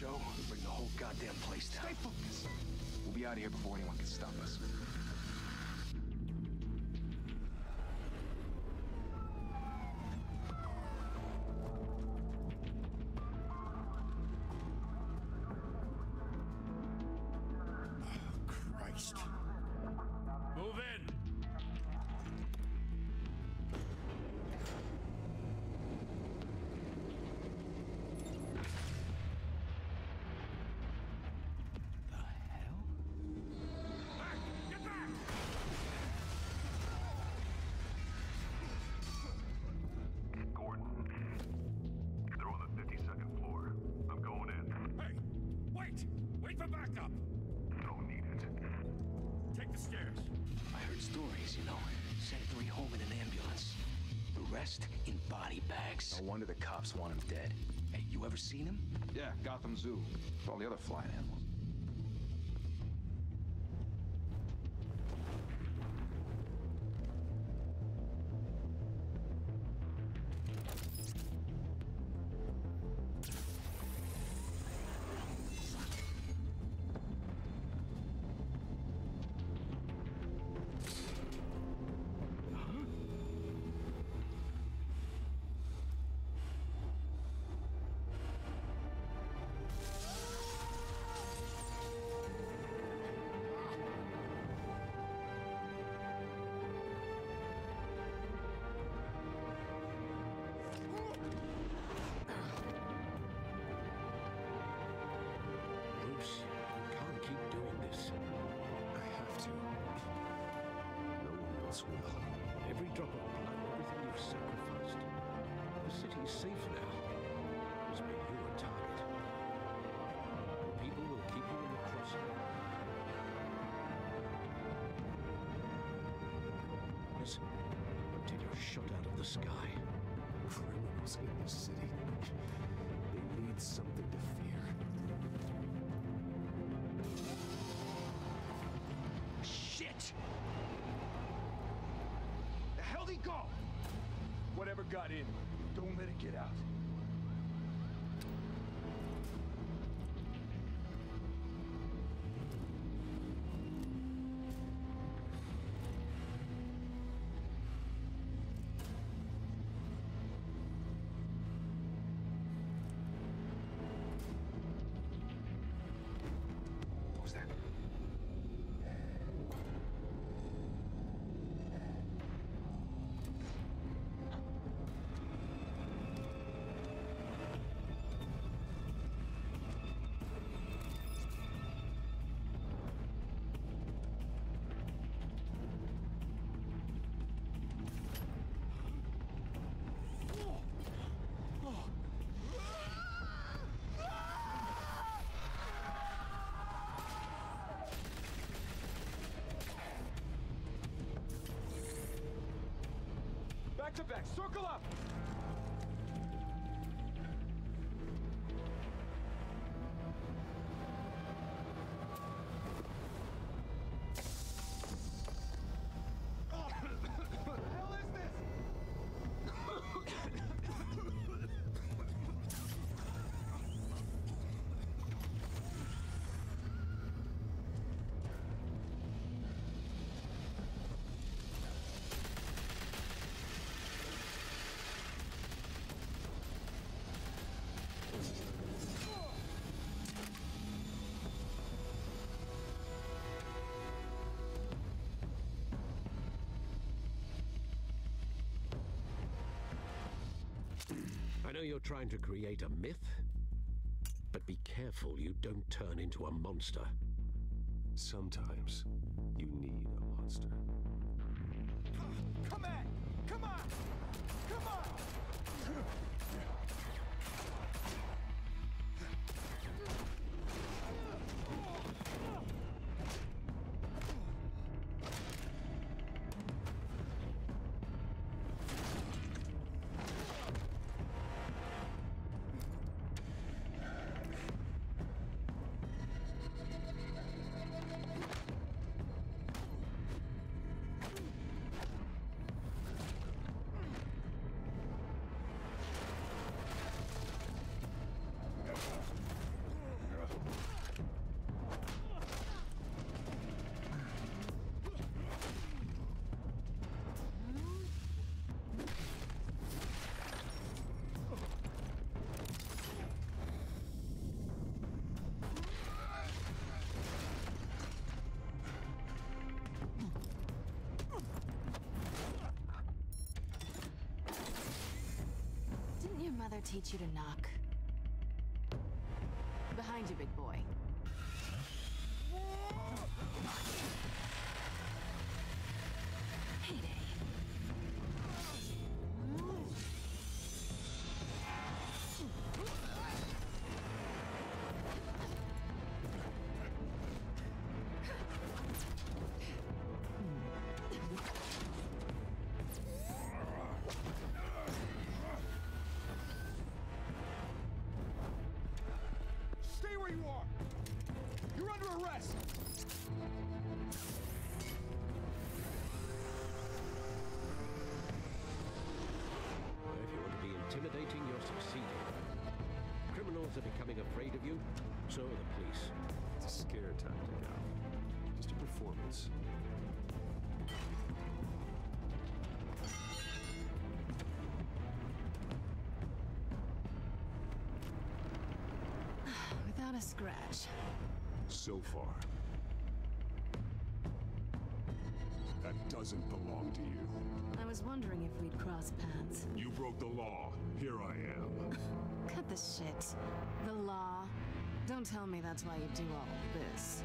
show, we bring the whole goddamn place down. Stay focused. We'll be out of here before anyone can stop us. Christ. Move in! Wait for backup! Don't need it. Take the stairs. I heard stories, you know. Sent 3 home in an ambulance. The rest in body bags. No wonder the cops want him dead. Hey, you ever seen him? Yeah, Gotham Zoo. With all the other flying animals. Every drop of blood, everything you've sacrificed. The city is safe now. It's made you a target. And people will keep you in the crossfire. Listen, until you're shot out of the sky. Criminals in this city. They need something to fear. Shit! How'd he go? Whatever got in, don't let it get out. What was that? Back to back, circle up! What the hell is this? I know you're trying to create a myth, but be careful you don't turn into a monster. Sometimes you need a monster. Come on! Come on! Come on! mother teach you to knock? Behind you, big boy. Heyday. Stay where you are! You're under arrest! If you want to be intimidating, you're succeeding. Criminals are becoming afraid of you, so are the police. It's a scare tactic, Al. Just a performance. Without a scratch. So far. That doesn't belong to you. I was wondering if we'd cross paths. You broke the law. Here I am. Cut the shit. The law. Don't tell me that's why you do all this.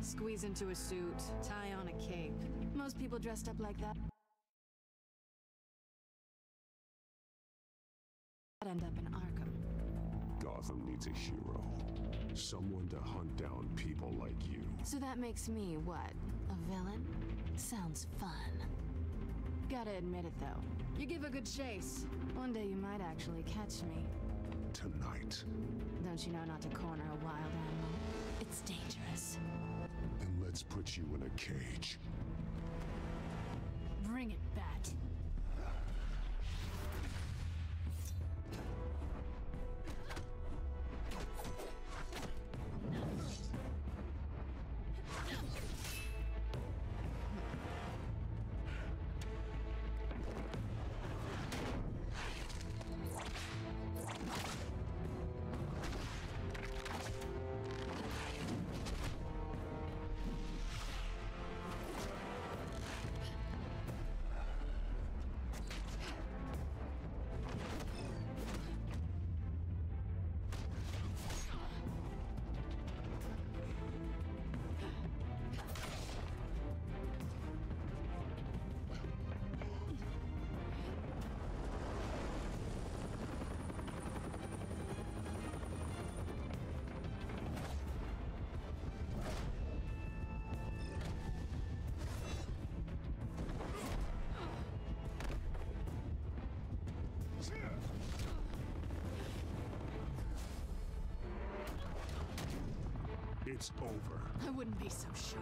Squeeze into a suit, tie on a cape. Most people dressed up like that end up in Arkham. Gotham needs a hero. Someone to hunt down people like you. So that makes me, what, a villain? Sounds fun. Gotta admit it, though. You give a good chase. One day you might actually catch me. Tonight. Don't you know not to corner a wild animal? It's dangerous. Then let's put you in a cage. Bring it, Bat. It's over. I wouldn't be so sure.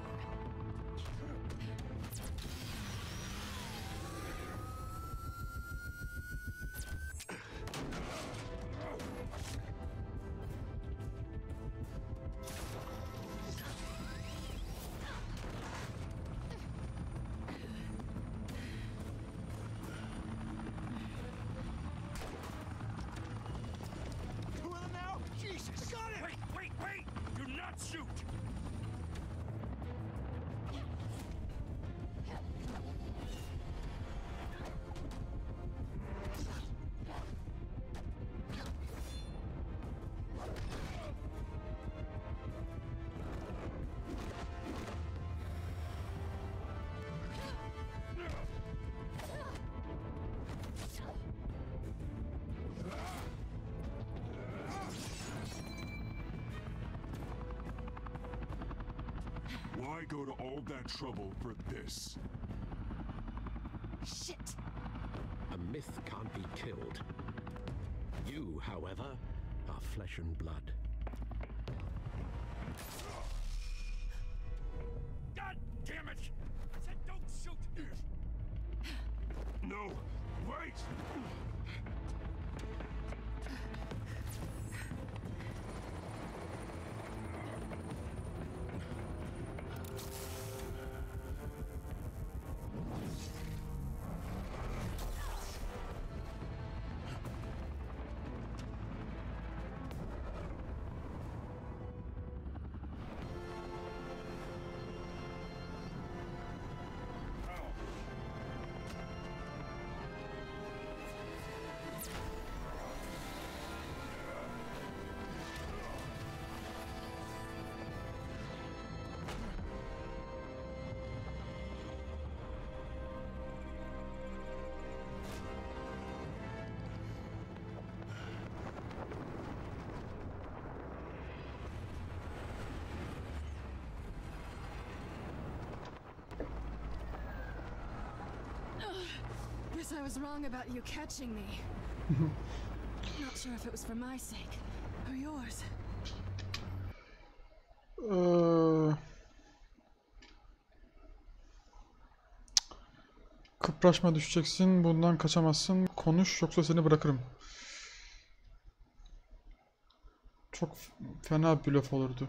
Two of them now? Jesus! I got it! Wait! Do not shoot! Why go to all that trouble for this? Shit! A myth can't be killed. You, however, are flesh and blood. God damn it! I said don't shoot! No! Wait! guess I was wrong about you catching me. Not sure if it was for my sake or yours. Kıpraşma düşeceksin. Bundan kaçamazsın. Konuş yoksa seni bırakırım. Çok fena bir laf olurdu.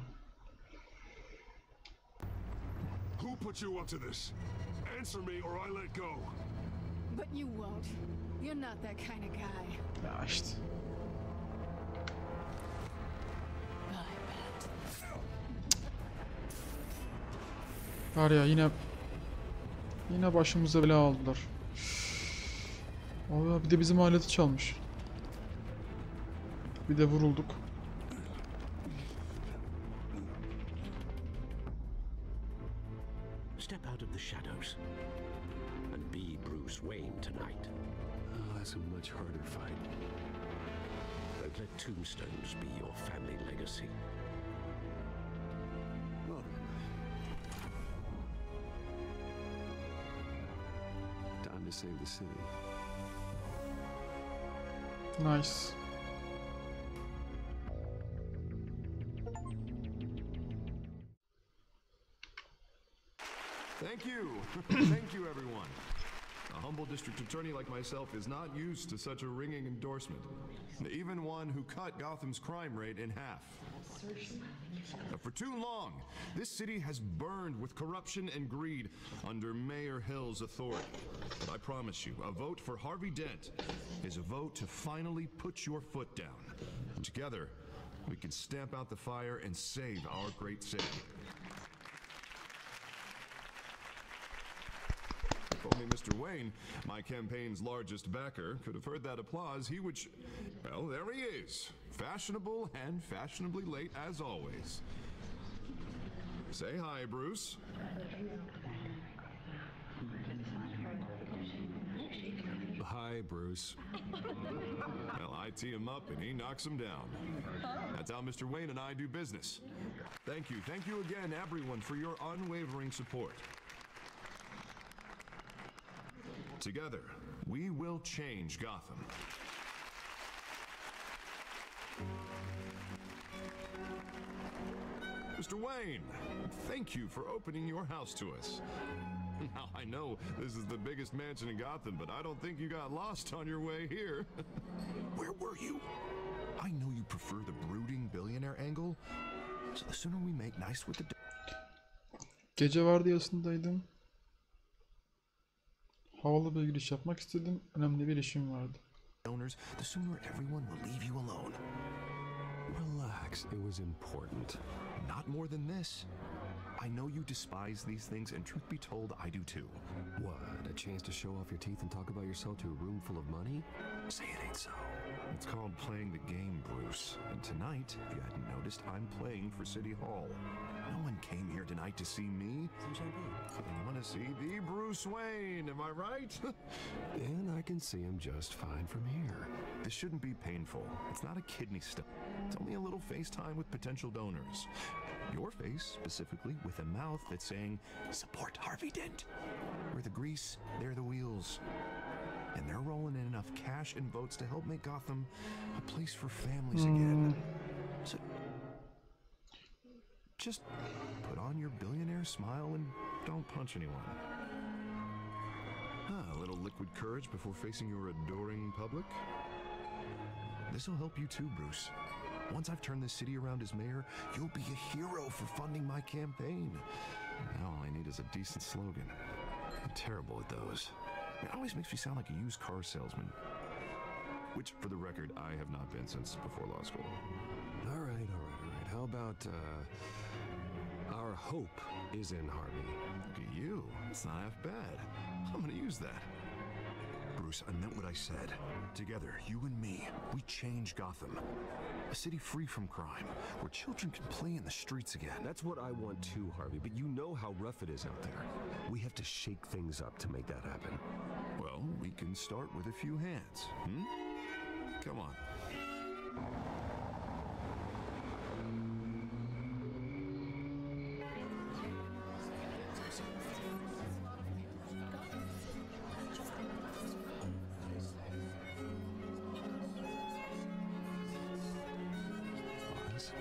Who put you up to this? Answer me or I let go. But you won't. You're not that kind of guy. Ya işte. Var ya yine başımıza bela aldılar. Abi bir de bizim aleti çalmış. Bir de vurulduk. Step out of the shadows and be Bruce Wayne tonight. Oh, that's a much harder fight. Don't let tombstones be your family legacy. Well then. Time to save the city. Nice. Thank you. Thank you, everyone. A humble district attorney like myself is not used to such a ringing endorsement. Even one who cut Gotham's crime rate in half. For too long, this city has burned with corruption and greed under Mayor Hill's authority. But I promise you, a vote for Harvey Dent is a vote to finally put your foot down. Together, we can stamp out the fire and save our great city. If only Mr. Wayne, my campaign's largest backer, could have heard that applause, he would well, there he is. Fashionable and fashionably late as always. Say hi, Bruce. Hi, Bruce. Well, I tee him up and he knocks him down. That's how Mr. Wayne and I do business. Thank you again, everyone, for your unwavering support. Together, we will change Gotham. Mr. Wayne, thank you for opening your house to us. Now, I know this is the biggest mansion in Gotham, but I don't think you got lost on your way here. Where were you? I know you prefer the brooding billionaire angle, so the sooner we make nice with the... Gece vardiyasındaydım. Havalı bir giriş yapmak istedim. Önemli bir işim vardı. Owners, the sooner everyone will leave you alone. Relax, it was important. Not more than this. I know you despise these things, and truth be told, I do too. What, a chance to show off your teeth and talk about yourself to a room full of money? Say it ain't so. It's called playing the game, Bruce. And tonight, if you hadn't noticed, I'm playing for City Hall. No one came here tonight to see me. They want to see the Bruce Wayne, am I right? And I can see him just fine from here. This shouldn't be painful. It's not a kidney stone. It's only a little FaceTime with potential donors. Your face, specifically, with a mouth that's saying, support Harvey Dent. We're the grease, they're the wheels. And they're rolling in enough cash and votes to help make Gotham a place for families again. So, just put on your billionaire smile and don't punch anyone. A little liquid courage before facing your adoring public. This'll help you too, Bruce. Once I've turned this city around as mayor, you'll be a hero for funding my campaign. Now all I need is a decent slogan. I'm terrible at those. It always makes me sound like a used car salesman. Which, for the record, I have not been since before law school. All right. How about, our hope is in Harvey? Look at you. It's not half bad. I'm gonna use that. Bruce, I meant what I said. Together, you and me, we change Gotham. A city free from crime, where children can play in the streets again. That's what I want too, Harvey, but you know how rough it is out there. We have to shake things up to make that happen. Well, we can start with a few hands, Come on. things.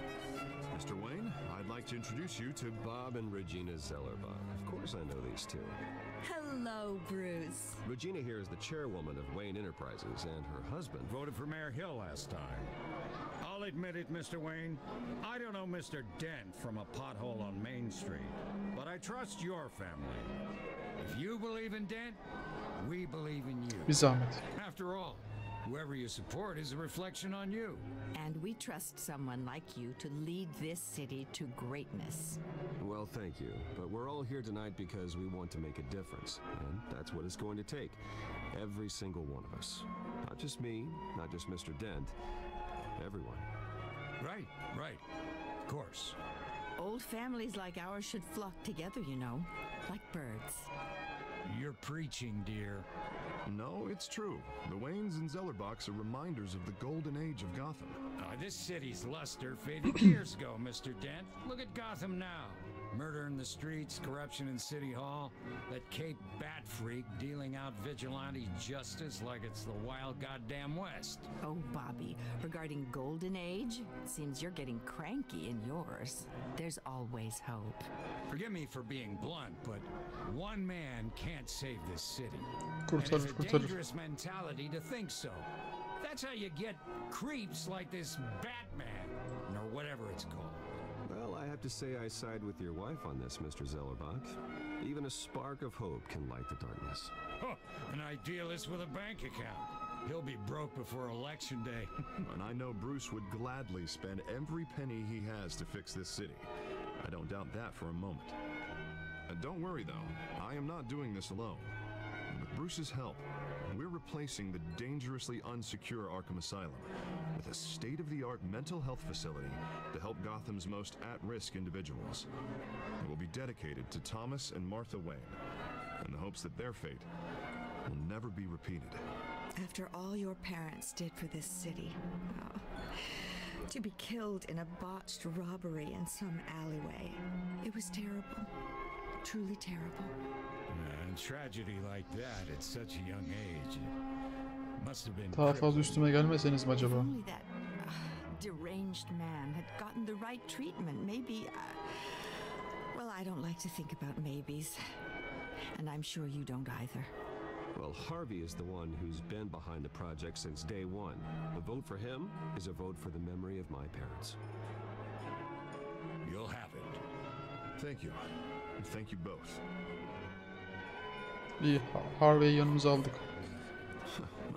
Mr. Wayne, I'd like to introduce you to Bob and Regina Zellerbach. Of course I know these two. Hello, Bruce. Regina here is the chairwoman of Wayne Enterprises, and her husband Voted for Mayor Hill last time. I'll admit it, Mr. Wayne. I don't know Mr. Dent from a pothole on Main Street, but I trust your family. If you believe in Dent, we believe in you. Bir zahmet. After all, whoever you support is a reflection on you. And we trust someone like you to lead this city to greatness. Well, thank you. But we're all here tonight because we want to make a difference. And that's what it's going to take. Every single one of us. Not just me, not just Mr. Dent. Everyone. Right, right. Of course. Old families like ours should flock together, you know, like birds. You're preaching, dear. No, it's true. The Waynes and Zellerbachs are reminders of the golden age of Gotham. This city's luster faded years ago, Mr. Dent. Look at Gotham now. Murder in the streets, corruption in City Hall, that Cape Bat freak dealing out vigilante justice like it's the wild goddamn West. Oh, Bobby, regarding Golden Age, it seems you're getting cranky in yours. There's always hope. Forgive me for being blunt, but one man can't save this city. And Kurtarır, it's a kurtarır. dangerous mentality to think so. That's how you get creeps like this Batman, or whatever it's called. Well, I have to say I side with your wife on this, Mr. Zellerbach. Even a spark of hope can light the darkness. Huh, an idealist with a bank account. He'll be broke before Election Day. And I know Bruce would gladly spend every penny he has to fix this city. I don't doubt that for a moment. Don't worry, though. I am not doing this alone. With Bruce's help, we're replacing the dangerously unsecure Arkham Asylum with a state-of-the-art mental health facility to help Gotham's most at-risk individuals. It will be dedicated to Thomas and Martha Wayne, in the hopes that their fate will never be repeated. After all your parents did for this city, to be killed in a botched robbery in some alleyway, it was terrible. Truly terrible. And tragedy like that at such a young age must have been. Daha fazla üstüme gelmeseniz mi If acaba? only that deranged man had gotten the right treatment, maybe. Well, I don't like to think about maybes. And I'm sure you don't either. Well, Harvey is the one who's been behind the project since day one. A vote for him is a vote for the memory of my parents. You'll have it. Thank you. And thank you both. İyi. Harvey'i yanımıza aldık.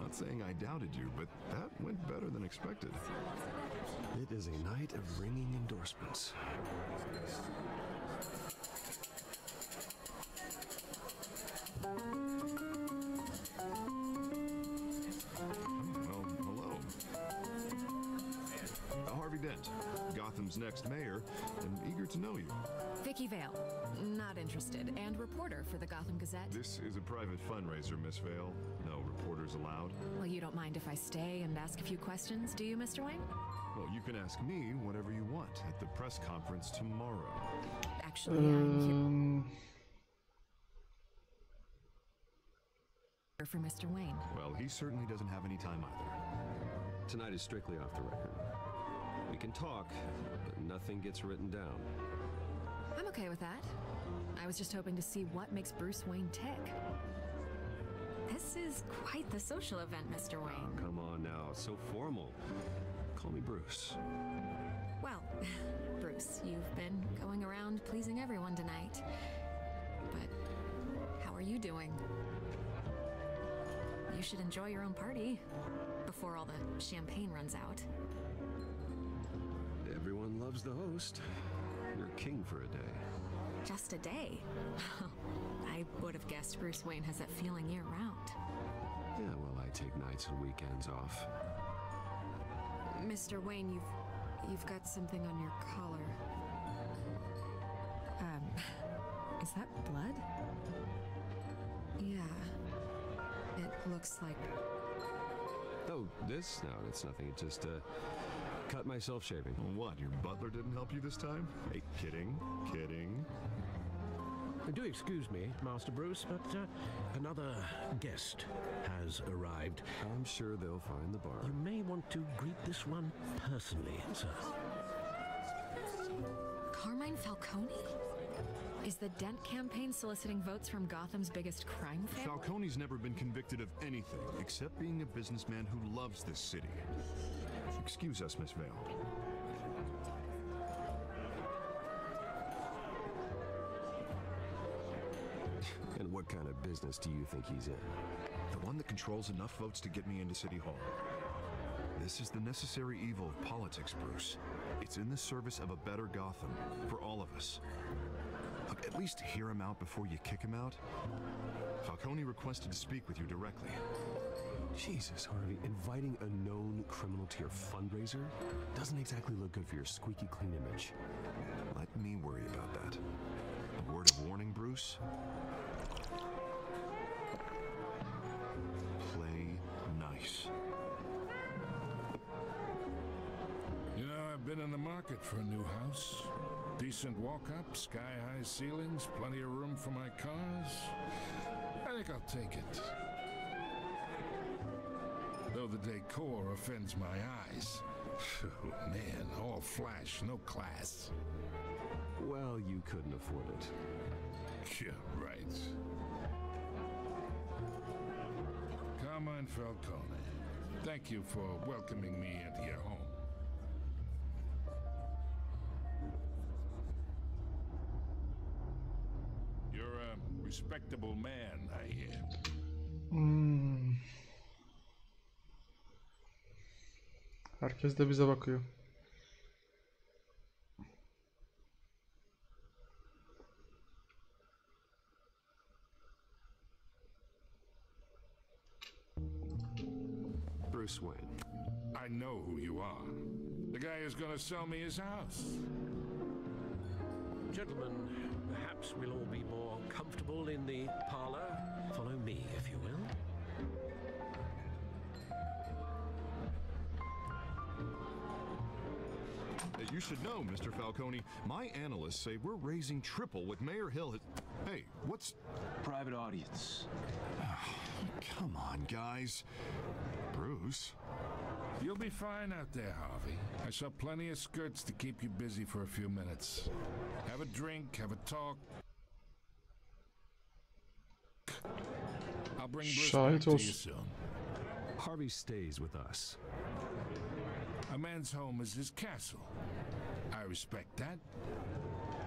Not saying I doubted you, but that went better than expected. It is a night of ringing endorsements. Well, hello. Harvey Dent, Gotham's next mayor, and eager to know you. Vicky Vale, not interested, and reporter for the Gotham Gazette. This is a private fundraiser, Miss Vale. No reporters allowed. Well, you don't mind if I stay and ask a few questions, do you, Mr. Wayne? Well, you can ask me whatever you want at the press conference tomorrow. Actually, I'm here for Mr. Wayne. Well, he certainly doesn't have any time either. Tonight is strictly off the record. We can talk, but nothing gets written down. I'm okay with that. I was just hoping to see what makes Bruce Wayne tick. This is quite the social event, Mr. Wayne. Oh, come on now, it's so formal. Call me Bruce. Well, Bruce, you've been going around pleasing everyone tonight. But how are you doing? You should enjoy your own party before all the champagne runs out. Everyone loves the host. You're king for a day. Just a day? I would have guessed Bruce Wayne has that feeling year-round. Yeah, well, I take nights and weekends off. Mr. Wayne, you've got something on your collar. Is that blood? Yeah. It looks like... Oh, this? No, it's nothing. It just, cut myself shaving. What, your butler didn't help you this time? Hey, kidding, kidding. Do excuse me, Master Bruce, but another guest has arrived. I'm sure they'll find the bar. You may want to greet this one personally, sir. Carmine Falcone? Is the Dent campaign soliciting votes from Gotham's biggest crime family? Falcone's never been convicted of anything except being a businessman who loves this city. Excuse us, Miss Vale. And what kind of business do you think he's in? The one that controls enough votes to get me into City Hall. This is the necessary evil of politics, Bruce. It's in the service of a better Gotham, for all of us. Look, at least hear him out before you kick him out. Falcone requested to speak with you directly. Jesus, Harvey, inviting a known criminal to your fundraiser doesn't exactly look good for your squeaky clean image. Let me worry about that. A word of warning, Bruce? Play nice. You know, I've been in the market for a new house. Decent walk-up, sky-high ceilings, plenty of room for my cars. I think I'll take it. Though the decor offends my eyes. Oh, man, all flash, no class. Well, you couldn't afford it. Yeah, right. Carmine Falcone, thank you for welcoming me into your home. You're a respectable man, I hear. Herkes de bize bakıyor. Bruce Wayne. I know who you are. The guy who's gonna sell me his house. Gentlemen, perhaps we'll all be more comfortable in the parlor. Follow me, if you will. You should know, Mr. Falcone, my analysts say we're raising triple what Mayor Hill has... Hey, what's... Private audience. Come on, guys. Bruce? You'll be fine out there, Harvey. I saw plenty of skirts to keep you busy for a few minutes. Have a drink, have a talk. I'll bring Bruce back to you soon. Harvey stays with us. A man's home is his castle. I respect that.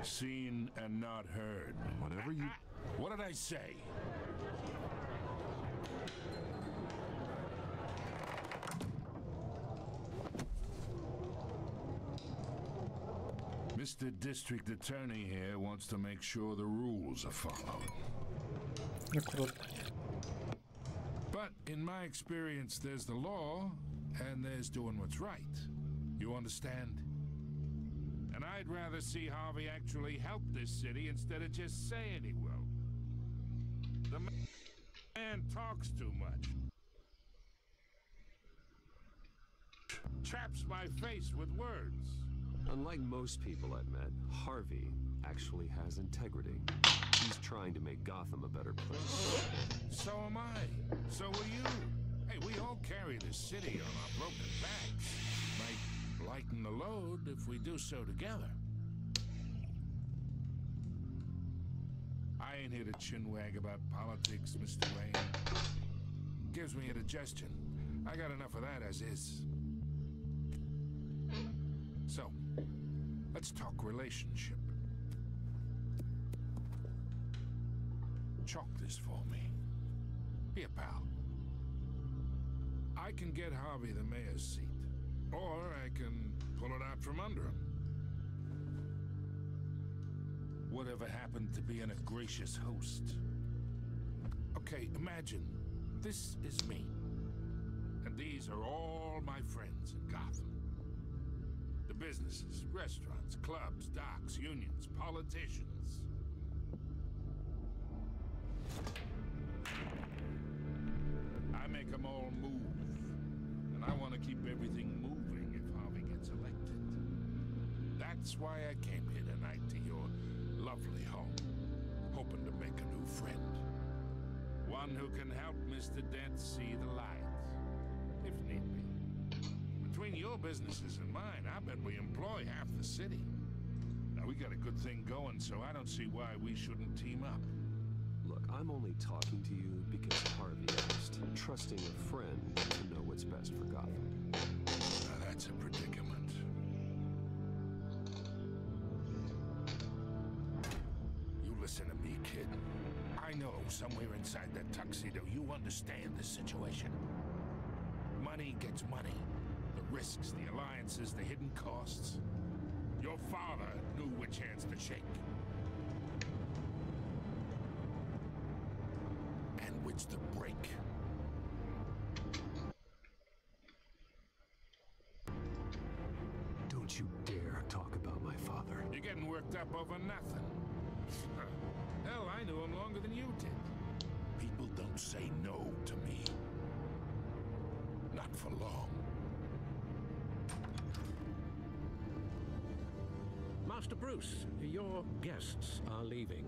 Seen and not heard. Whatever you... What did I say? Mr. District Attorney here wants to make sure the rules are followed. But in my experience, there's the law, and there's doing what's right. You understand? And I'd rather see Harvey actually help this city instead of just saying he will. The man talks too much. Chaps my face with words. Unlike most people I've met, Harvey actually has integrity. He's trying to make Gotham a better place. So am I. So will you. Hey, we all carry this city on our broken backs. Might lighten the load if we do so together. I ain't here to chinwag about politics, Mr. Wayne. Gives me indigestion. I got enough of that as is. So, let's talk relationship. Chalk this for me. Here, pal. I can get Harvey the mayor's seat, or I can pull it out from under him. Whatever happened to being a gracious host? Okay, imagine this is me, and these are all my friends in Gotham. The businesses, restaurants, clubs, docks, unions, politicians. I make them all move. And I want to keep everything moving if Harvey gets elected. That's why I came here tonight to your lovely home, hoping to make a new friend. One who can help Mr. Dent see the light, if need be. Between your businesses and mine, I bet we employ half the city. Now We got a good thing going, so I don't see why we shouldn't team up. Look, I'm only talking to you because Harvey asked, trusting a friend to know what's best for Gotham. Now that's a predicament. You listen to me, kid. I know somewhere inside that tuxedo you understand the situation. Money gets money. The risks, the alliances, the hidden costs. Your father knew which hands to shake. And which to break. Don't you dare talk about my father. You're getting worked up over nothing. Hell, I knew him longer than you did. People don't say no to me. Not for long. Master Bruce, your guests are leaving.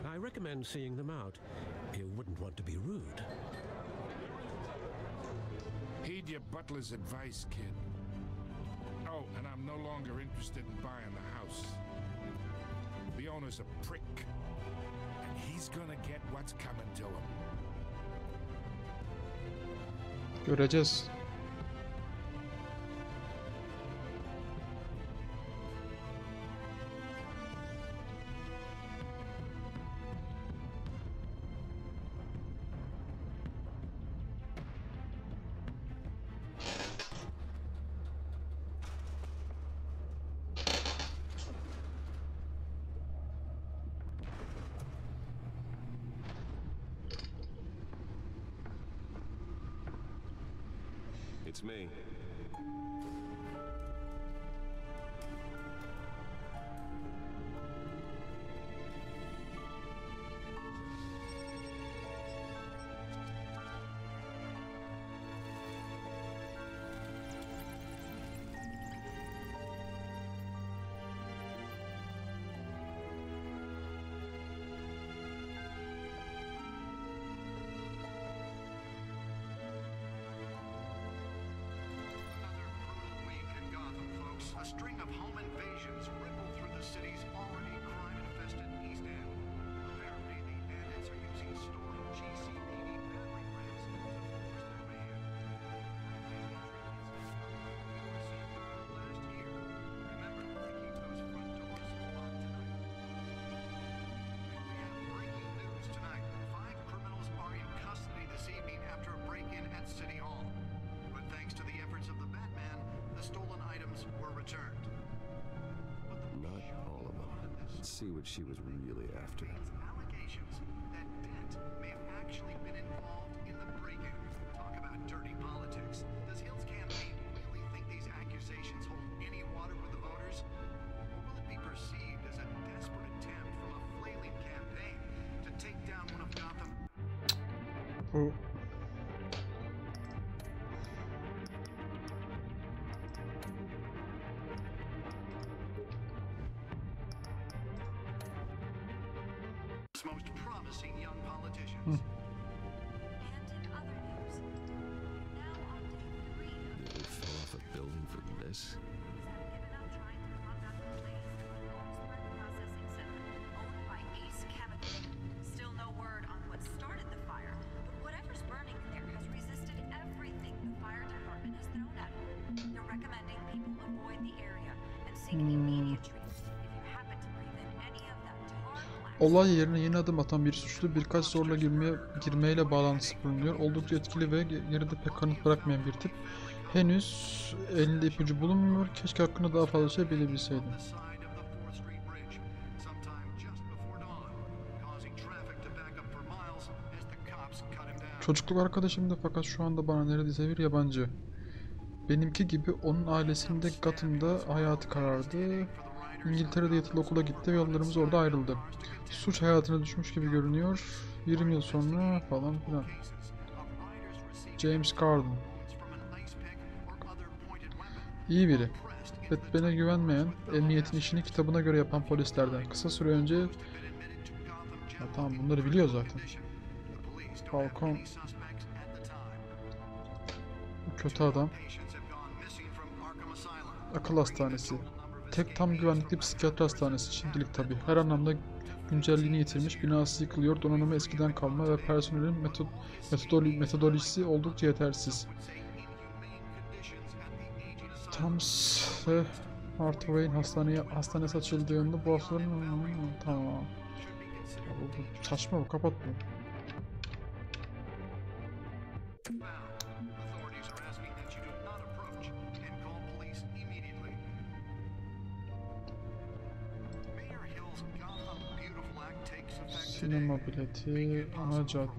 I recommend seeing them out. You wouldn't want to be rude. Heed your butler's advice, kid. Oh, and I'm no longer interested in buying the house. The owner's a prick. And he's gonna get what's coming to him. Göreceğiz. It's me. A string of home invasions rippled through the city's already crime-infested East End. Apparently, the bandits are using stolen GCPD battery rams to force their mayhem. Last year, remember to keep those front doors locked tonight. And we have breaking news tonight. 5 criminals are in custody this evening after a break-in at City Hall. But thanks to the efforts of the Batman, the stolen items were returned. Not all of them. Let's see what she was really after. Allegations that Dent may have actually been involved in the break-in. Talk about dirty politics. Does Hill's campaign really think these accusations hold any water with the voters? Or will it be perceived as a desperate attempt from a flailing campaign to take down one of Gotham? Bu most promising young politicians. You fell off a building for this? Still no word on what started the fire, but whatever's burning in there has resisted everything the fire department has thrown at it. They're recommending people avoid the area and seek immediate treatment if you happen to breathe in any of that tar black. olay yerine yeni adım atan bir suçlu birkaç zorla girmeyle bağlantısı bulunuyor. Oldukça etkili ve geride pek kanıt bırakmayan bir tip. Henüz elinde ipucu bulunmuyor. Keşke hakkında daha fazla şey bilebilseydim. Çocukluk arkadaşımdı fakat şu anda bana neredeyse bir yabancı. Benimki gibi onun ailesinde Gotham'da hayatı karardı. İngiltere'de yatılı okula gitti ve yollarımız orada ayrıldı. Suç hayatına düşmüş gibi görünüyor. 20 yıl sonra falan filan. James Garden. İyi biri. Batman'e güvenmeyen, emniyetin işini kitabına göre yapan polislerden. Kısa süre önce... Ya tamam, bunları biliyor zaten. Falcon. Kötü adam. Akıl hastanesi. tek tam güvenlikli psikiyatri hastanesi. Şimdilik tabii. Her anlamda güncelliğini yitirmiş. Binası yıkılıyor. Donanımı eskiden kalma ve personelin metodolojisi oldukça yetersiz. Thames ve Martha Wayne hastanesi açıldığında bu hastaların... Tamam. Ya bu saçma bu. Kapat bunu. Sinema bileti, ana cadde.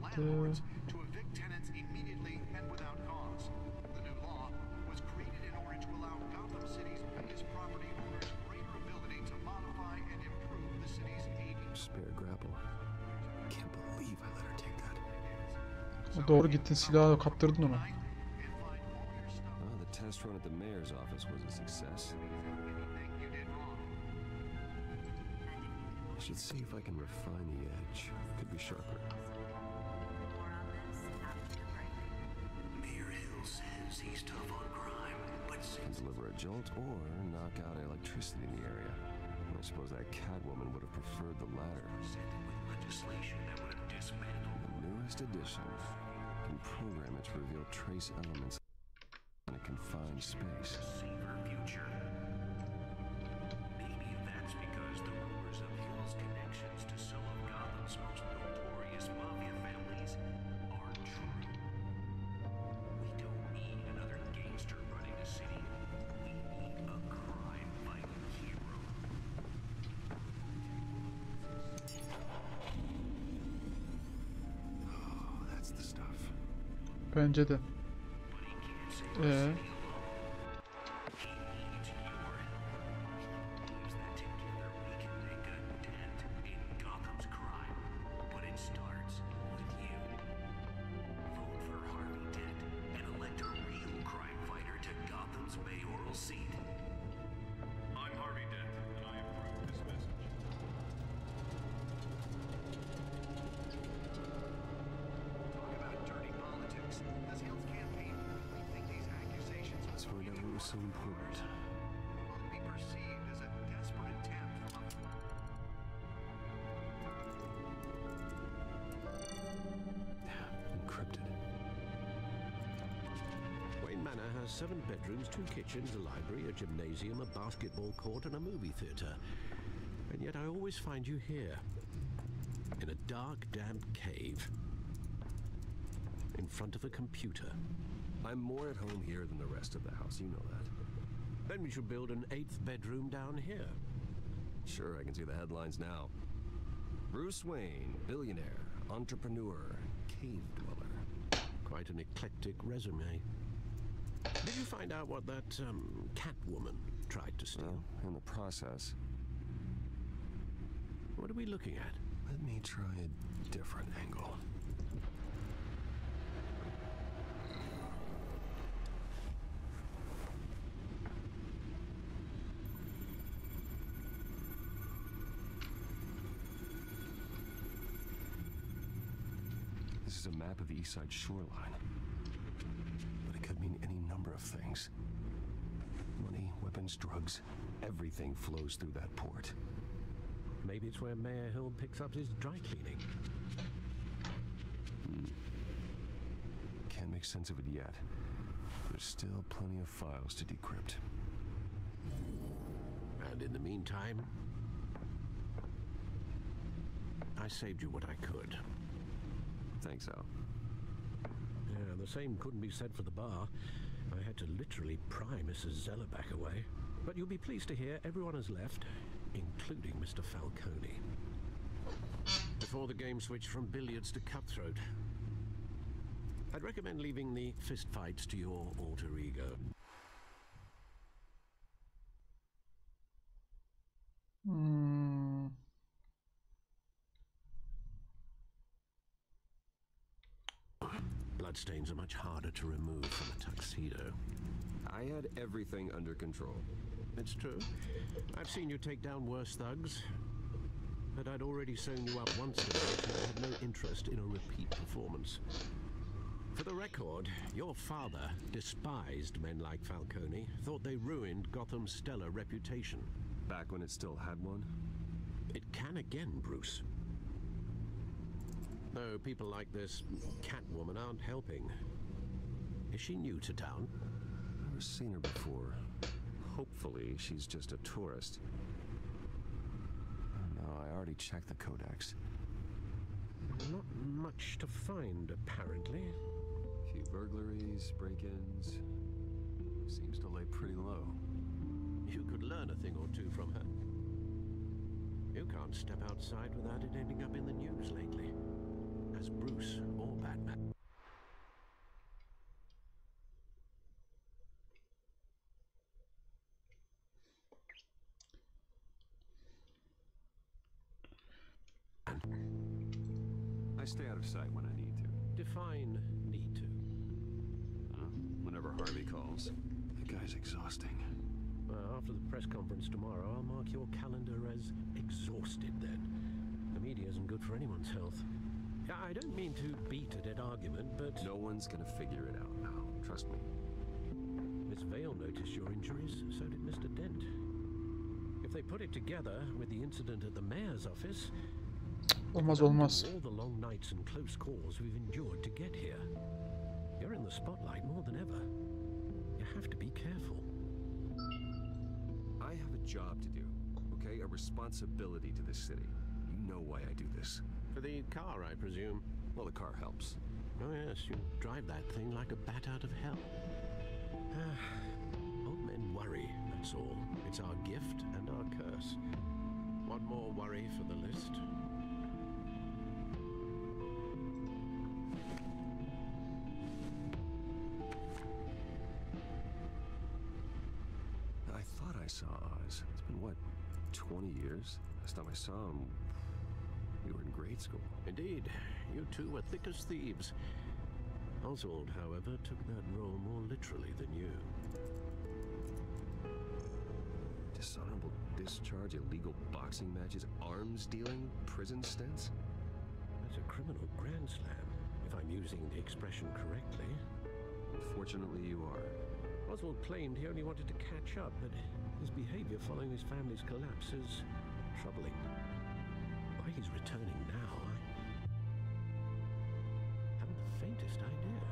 Doğru gittin, silahı kaptırdın ona. The test run at the mayor's office was a success. I should see if I can refine the edge. Could be sharper. Mayor Hill says he's tough on crime, but Can deliver a jolt or knock out electricity in the area. I suppose that Catwoman would have preferred the latter. legislation that would have dismantled The newest edition can program it to reveal trace elements in a confined space. safer future. Maybe that's because the rumors of Hill's connections to some of Gotham's most notorious mafia families are true. We don't need another gangster running the city. We need a crime-fighting hero. Oh, that's the stuff. Bence de. Let's find out what was so important. Be perceived as a desperate attempt from Encrypted. Wayne Manor has 7 bedrooms, 2 kitchens, a library, a gymnasium, a basketball court, and a movie theater. And yet I always find you here, in a dark, damp cave, in front of a computer. I'm more at home here than the rest of the house, you know that. Then we should build an 8th bedroom down here. Sure, I can see the headlines now. Bruce Wayne, billionaire, entrepreneur, cave dweller. Quite an eclectic resume. Did you find out what that, Catwoman tried to steal? Well, in the process. What are we looking at? Let me try a different angle. This is a map of the East Side shoreline. But it could mean any number of things. Money, weapons, drugs, everything flows through that port. Maybe it's where Mayor Hill picks up his dry cleaning. Can't make sense of it yet. There's still plenty of files to decrypt. And in the meantime, I saved you what I could. Thanks, Al. Yeah, the same couldn't be said for the bar. I had to literally pry Mrs. Zellerback away. But you'll be pleased to hear everyone has left, including Mr. Falcone. Before the game switched from billiards to cutthroat. I'd recommend leaving the fistfights to your alter ego. Bloodstains are much harder to remove from a tuxedo. I had everything under control. It's true. I've seen you take down worse thugs. But I'd already sewn you up once tonight and I had no interest in a repeat performance. For the record, your father despised men like Falcone, thought they ruined Gotham's stellar reputation. Back when it still had one? It can again, Bruce. Though people like this Catwoman aren't helping. Is she new to town? Never seen her before. Hopefully, she's just a tourist. No, I already checked the codex. Not much to find, apparently. A few burglaries, break-ins. Seems to lay pretty low. You could learn a thing or two from her. You can't step outside without it ending up in the news lately. As Bruce or Batman. I stay out of sight when I need to. Define need to. Whenever Harvey calls. The guy's exhausting. Well, after the press conference tomorrow, I'll mark your calendar as exhausted then. The media isn't good for anyone's health. I don't mean to beat a dead argument, but... No one's gonna figure it out now. Trust me. Miss Vale noticed your injuries, so did Mr. Dent. If they put it together with the incident at the mayor's office... Olmaz. All the long nights and close calls we've endured to get here. You're in the spotlight more than ever. You have to be careful. I have a job to do, okay? A responsibility to this city. You know why I do this. For the car, I presume. Well, the car helps. Oh yes, you drive that thing like a bat out of hell. Old men worry, that's all. It's our gift and our curse. One more worry for the list. I thought I saw Oz. It's been, what, 20 years? Last time I saw him, we were in grade school. Indeed, you two were thick as thieves. Oswald, however, took that role more literally than you. Dishonorable discharge, illegal boxing matches, arms dealing, prison stints? That's a criminal grand slam, if I'm using the expression correctly. Unfortunately, you are. Oswald claimed he only wanted to catch up, but his behavior following his family's collapse is troubling. Why he's returning now, I haven't the faintest idea.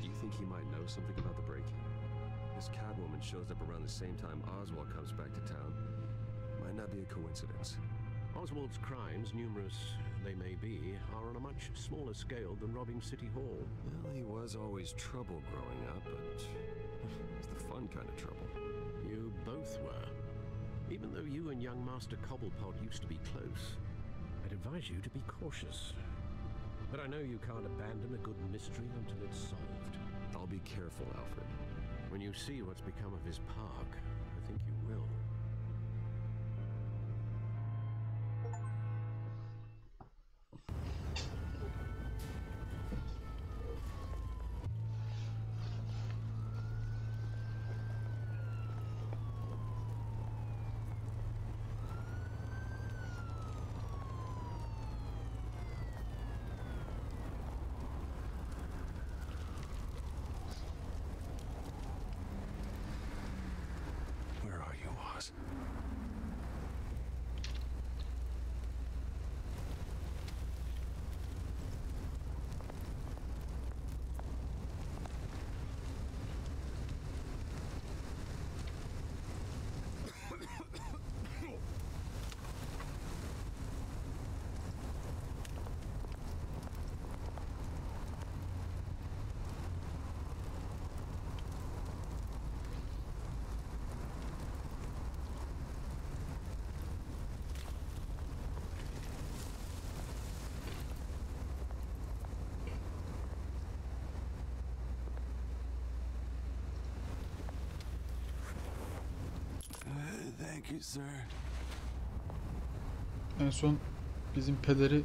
Do you think he might know something about the break-in? This Catwoman shows up around the same time Oswald comes back to town. Might not be a coincidence. Oswald's crimes, numerous they may be, are on a much smaller scale than robbing City Hall. Well, he was always trouble growing up, but it's the fun kind of trouble. You both were. Even though you and young Master Cobblepot used to be close, I'd advise you to be cautious. But I know you can't abandon a good mystery until it's solved. I'll be careful, Alfred. When you see what's become of his park, I think you will. Thank you, sir. En son bizim pederi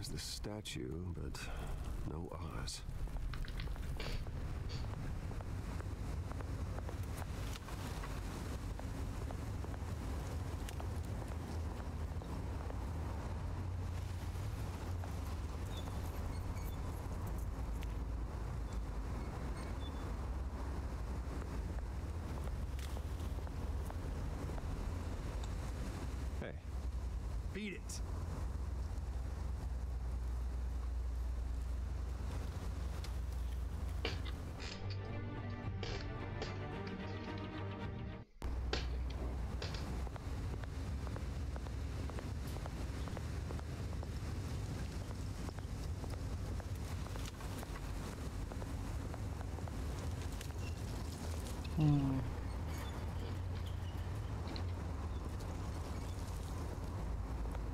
There's the statue, but no Oz. Hey. Beat it.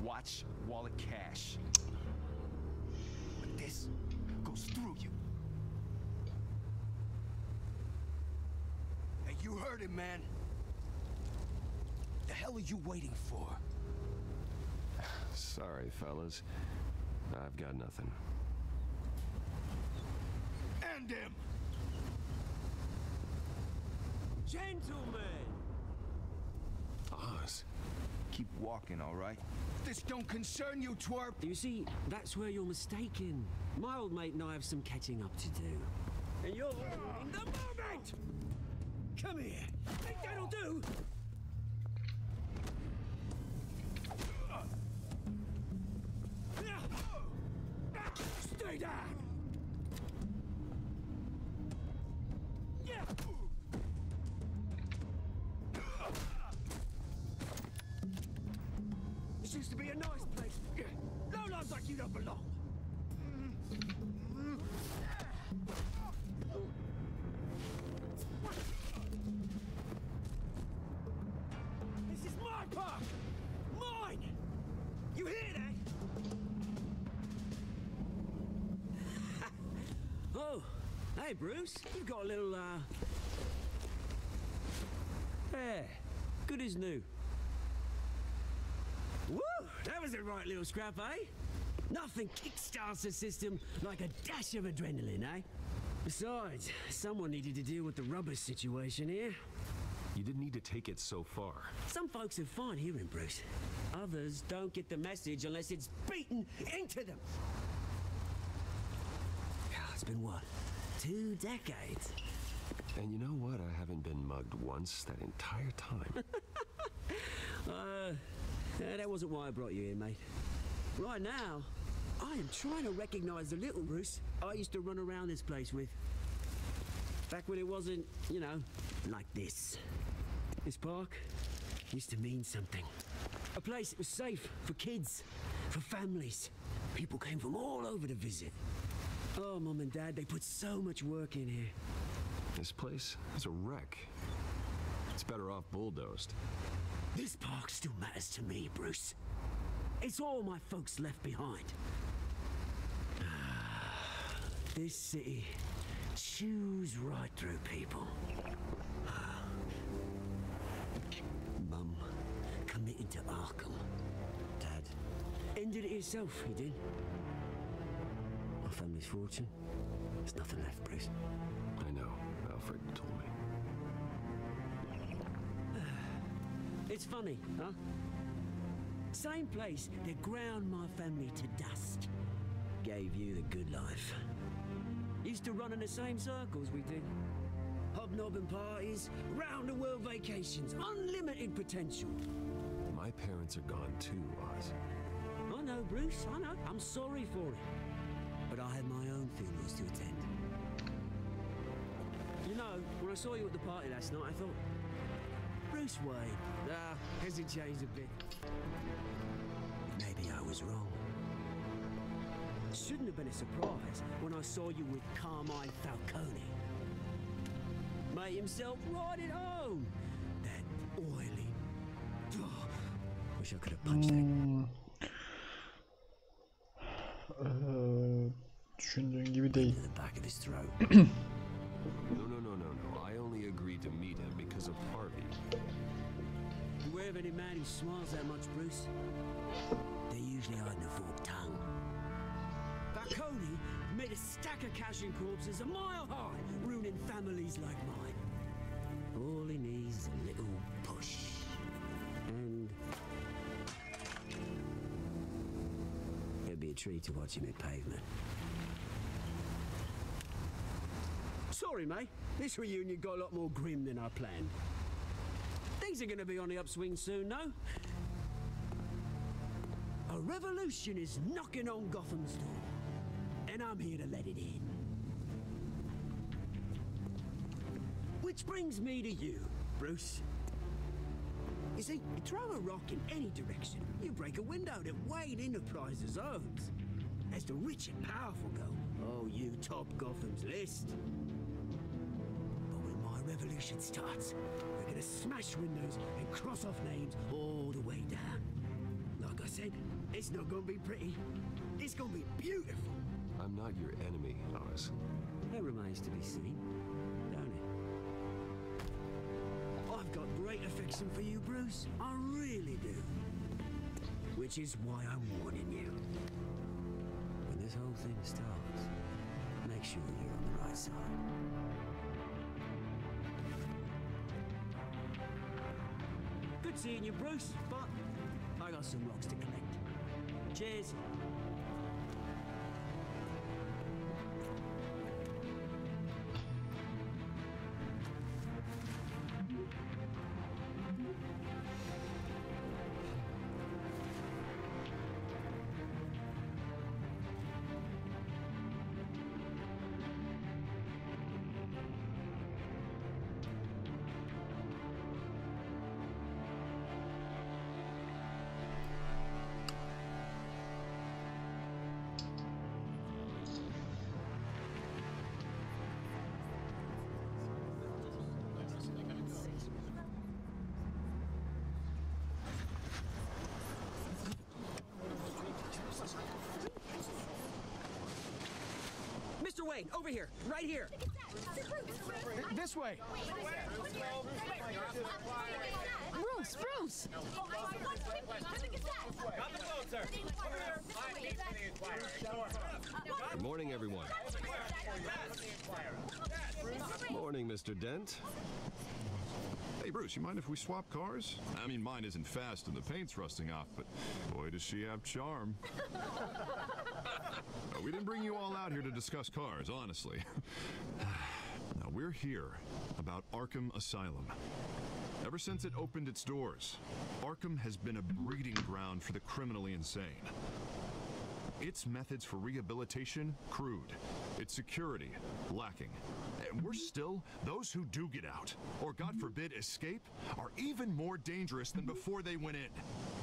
Watch wallet cash. But this goes through you. Hey, you heard it, man. The hell are you waiting for? Sorry, fellas. I've got nothing. End him! Gentlemen! Oz. Keep walking, all right? This don't concern you, twerp! You see, that's where you're mistaken. My old mate and I have some catching up to do. And you're in the moment! Come here! Think that'll do? Stay down! This used to be a nice place. Lowlifes like you don't belong. This is my park! Mine! You hear that? Oh, hey Bruce, you've got a little, There, good as new. Woo! That was a right little scrap, eh? Nothing kickstarts the system like a dash of adrenaline, eh? Besides, someone needed to deal with the rubber situation here. You didn't need to take it so far. Some folks are fine hearing, Bruce. Others don't get the message unless it's beaten into them. It's been what? 2 decades? And you know what? I haven't been mugged once that entire time. That wasn't why I brought you here, mate. Right now, I am trying to recognize the little Bruce I used to run around this place with. Back when it wasn't, you know, like this. This park used to mean something. A place that was safe for kids, for families. People came from all over to visit. Oh, Mum and Dad, they put so much work in here. This place is a wreck. It's better off bulldozed. This park still matters to me, Bruce. It's all my folks left behind. This city chews right through people. Mum committed to Arkham. Dad ended it himself, he did. My family's fortune, there's nothing left, Bruce. I know, Alfred told me. It's funny, huh? Same place that ground my family to dust gave you the good life. Used to run in the same circles we did. Hobnobbing parties, round-the-world vacations, unlimited potential. My parents are gone too, Oz. I know, Bruce, I know. I'm sorry for it. But I had my own funerals to attend. You know, when I saw you at the party last night, I thought, Bruce Wayne. Hasn't changed a bit. Maybe I was wrong. Shouldn't have been a surprise when I saw you with Carmine Falcone. Mate himself right at home. That oily. Oh, wish I could have punched that. Düşündüğün gibi değil. The back of his throat. No. I only agreed to meet him because of Harvey. Beware of any man who smiles that much, Bruce. They're usually hiding a forked tongue. Marconi made a stack of cashing corpses a mile high, ruining families like mine. All he needs is a little push. And it'd be a treat to watch him hit pavement. Sorry, mate. This reunion got a lot more grim than I planned. Things are gonna be on the upswing soon, no? A revolution is knocking on Gotham's door, and I'm here to let it in. Which brings me to you, Bruce. You see, you throw a rock in any direction, you break a window that Wayne Enterprises owns. As the rich and powerful go, oh, you top Gotham's list. But when my revolution starts, we're gonna smash windows and cross off names all the way down. Like I said, it's not gonna be pretty. It's gonna be beautiful. I'm not your enemy, Oz. That remains to be seen, don't it? I've got great affection for you, Bruce. I really do. Which is why I'm warning you. When this whole thing starts, make sure you're on the right side. Good seeing you, Bruce, but I got some rocks to collect. Cheers. Mr. Wayne, over here, right here. This way. Bruce, Bruce! Good morning, everyone. Morning, Mr. Dent. Hey, Bruce, you mind if we swap cars? I mean, mine isn't fast and the paint's rusting off, but boy, does she have charm. We didn't bring you all out here to discuss cars, honestly. Now, we're here about Arkham Asylum. Ever since it opened its doors, Arkham has been a breeding ground for the criminally insane. Its methods for rehabilitation, crude. Its security, lacking. And worse still, those who do get out, or God forbid escape, are even more dangerous than before they went in.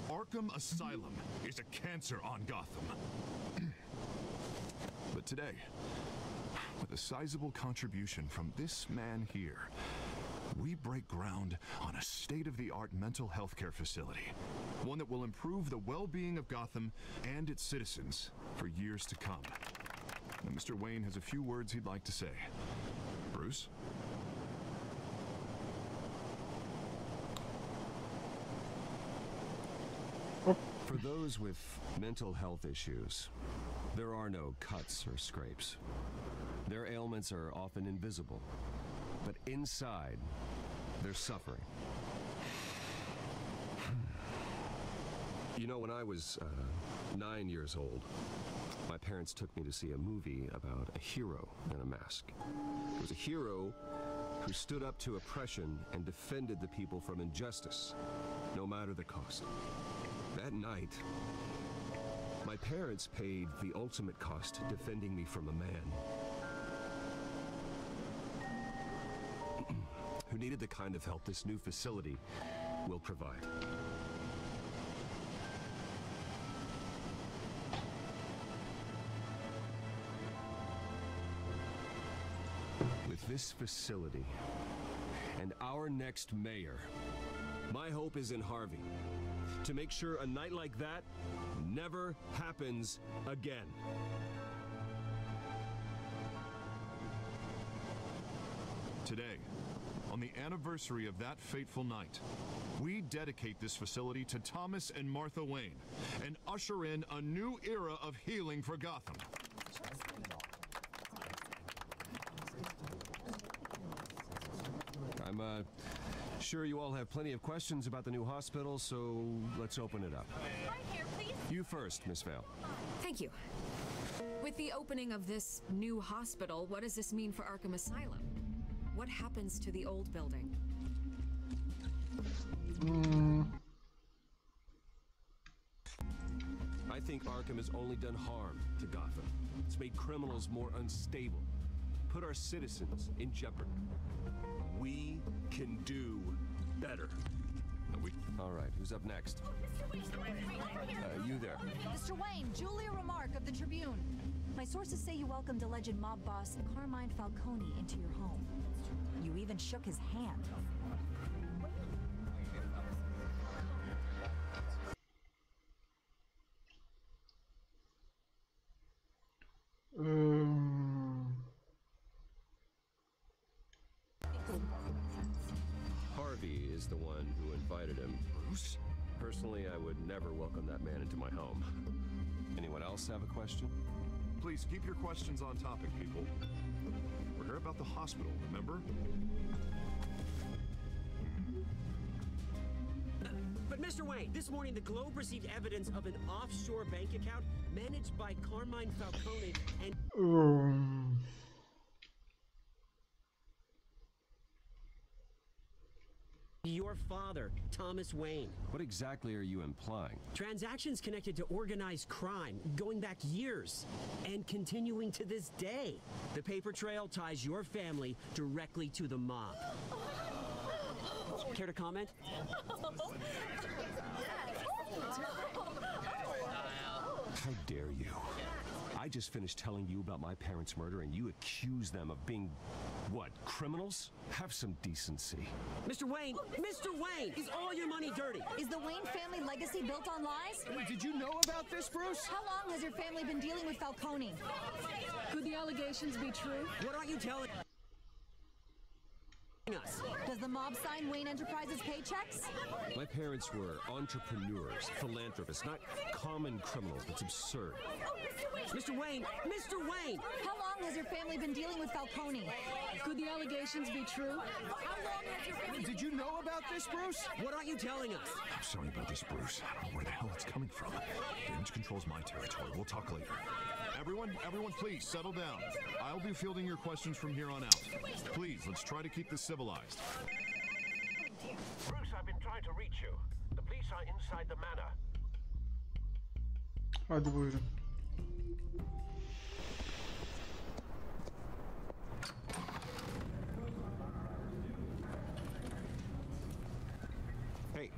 Arkham Asylum is a cancer on Gotham. But today, with a sizable contribution from this man here, we break ground on a state-of-the-art mental health care facility. One that will improve the well-being of Gotham and its citizens for years to come. Now, Mr. Wayne has a few words he'd like to say. Bruce? For those with mental health issues, there are no cuts or scrapes. Their ailments are often invisible, but inside, they're suffering. You know, when I was 9 years old, my parents took me to see a movie about a hero in a mask. It was a hero who stood up to oppression and defended the people from injustice, no matter the cost. That night, my parents paid the ultimate cost defending me from a man who needed the kind of help this new facility will provide. With this facility and our next mayor, my hope is in Harvey, to make sure a night like that never happens again. Today, on the anniversary of that fateful night, we dedicate this facility to Thomas and Martha Wayne and usher in a new era of healing for Gotham. I'm sure you all have plenty of questions about the new hospital, so let's open it up. Right here, please. You first, Miss Vale. Thank you. With the opening of this new hospital, what does this mean for Arkham Asylum? What happens to the old building? I think Arkham has only done harm to Gotham. It's made criminals more unstable, put our citizens in jeopardy. We can do better. All right, who's up next? You there. Mr. Wayne, Julia Remark of the Tribune. My sources say you welcomed alleged mob boss Carmine Falcone into your home. You even shook his hand. Harvey is the one who invited him. Bruce? Personally, I would never welcome that man into my home. Anyone else have a question? Please keep your questions on topic, people. We're here about the hospital, remember? But Mr. Wayne, this morning the Globe received evidence of an offshore bank account managed by Carmine Falcone and... Your father, Thomas Wayne. What exactly are you implying? Transactions connected to organized crime, going back years, and continuing to this day. The paper trail ties your family directly to the mob. Care to comment? How dare you? I just finished telling you about my parents' murder and you accuse them of being, what, criminals? Have some decency. Mr. Wayne, is all your money dirty? Is the Wayne family legacy built on lies? Wait, did you know about this, Bruce? How long has your family been dealing with Falcone? Could the allegations be true? What aren't you telling us? Does the mob sign Wayne Enterprises paychecks? My parents were entrepreneurs, philanthropists, not common criminals. That's absurd. Mr. Wayne! How long has your family been dealing with Falcone? Could the allegations be true? How long has your family... Did you know about this, Bruce? What aren't you telling us? I'm sorry about this, Bruce. I don't know where the hell it's coming from. Damage control's my territory. We'll talk later. Everyone, please settle down. I'll be fielding your questions from here on out. Please, let's try to keep this civilized. Bruce, I've been trying to reach you. The police are inside the manor. Hadi buyurun.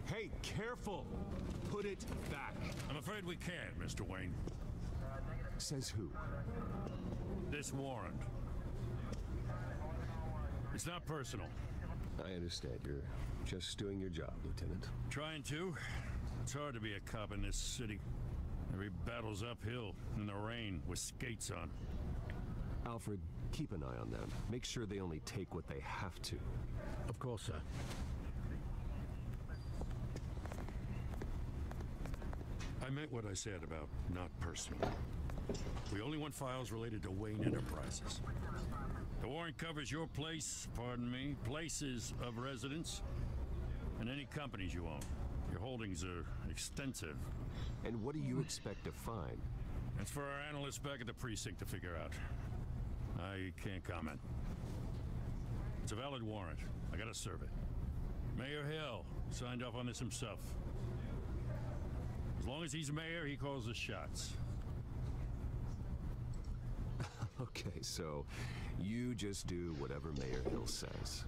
Hey, careful! Put it back. I'm afraid we can't, Mr. Wayne. Says who? This warrant. It's not personal. I understand. You're just doing your job, Lieutenant. Trying to. It's hard to be a cop in this city. Every battle's uphill, in the rain, with skates on. Alfred, keep an eye on them. Make sure they only take what they have to. Of course, sir. I meant what I said about not personal. We only want files related to Wayne Enterprises. The warrant covers your place, pardon me, places of residence, and any companies you own. Your holdings are extensive. And what do you expect to find? That's for our analysts back at the precinct to figure out. I can't comment. It's a valid warrant. I gotta serve it. Mayor Hill signed off on this himself. As long as he's mayor, he calls the shots. Okay, so you just do whatever Mayor Hill says.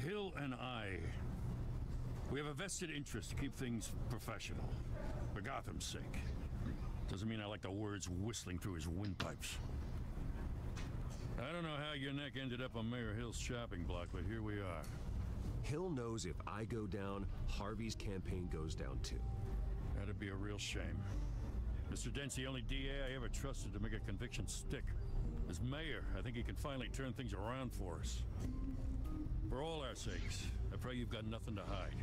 Hill and we have a vested interest to keep things professional. For Gotham's sake. Doesn't mean I like the words whistling through his windpipes. I don't know how your neck ended up on Mayor Hill's shopping block, but here we are. Hill knows if I go down, Harvey's campaign goes down too. That'd be a real shame. Mr. Dent's the only DA I ever trusted to make a conviction stick. As mayor, I think he can finally turn things around for us. For all our sakes, I pray you've got nothing to hide.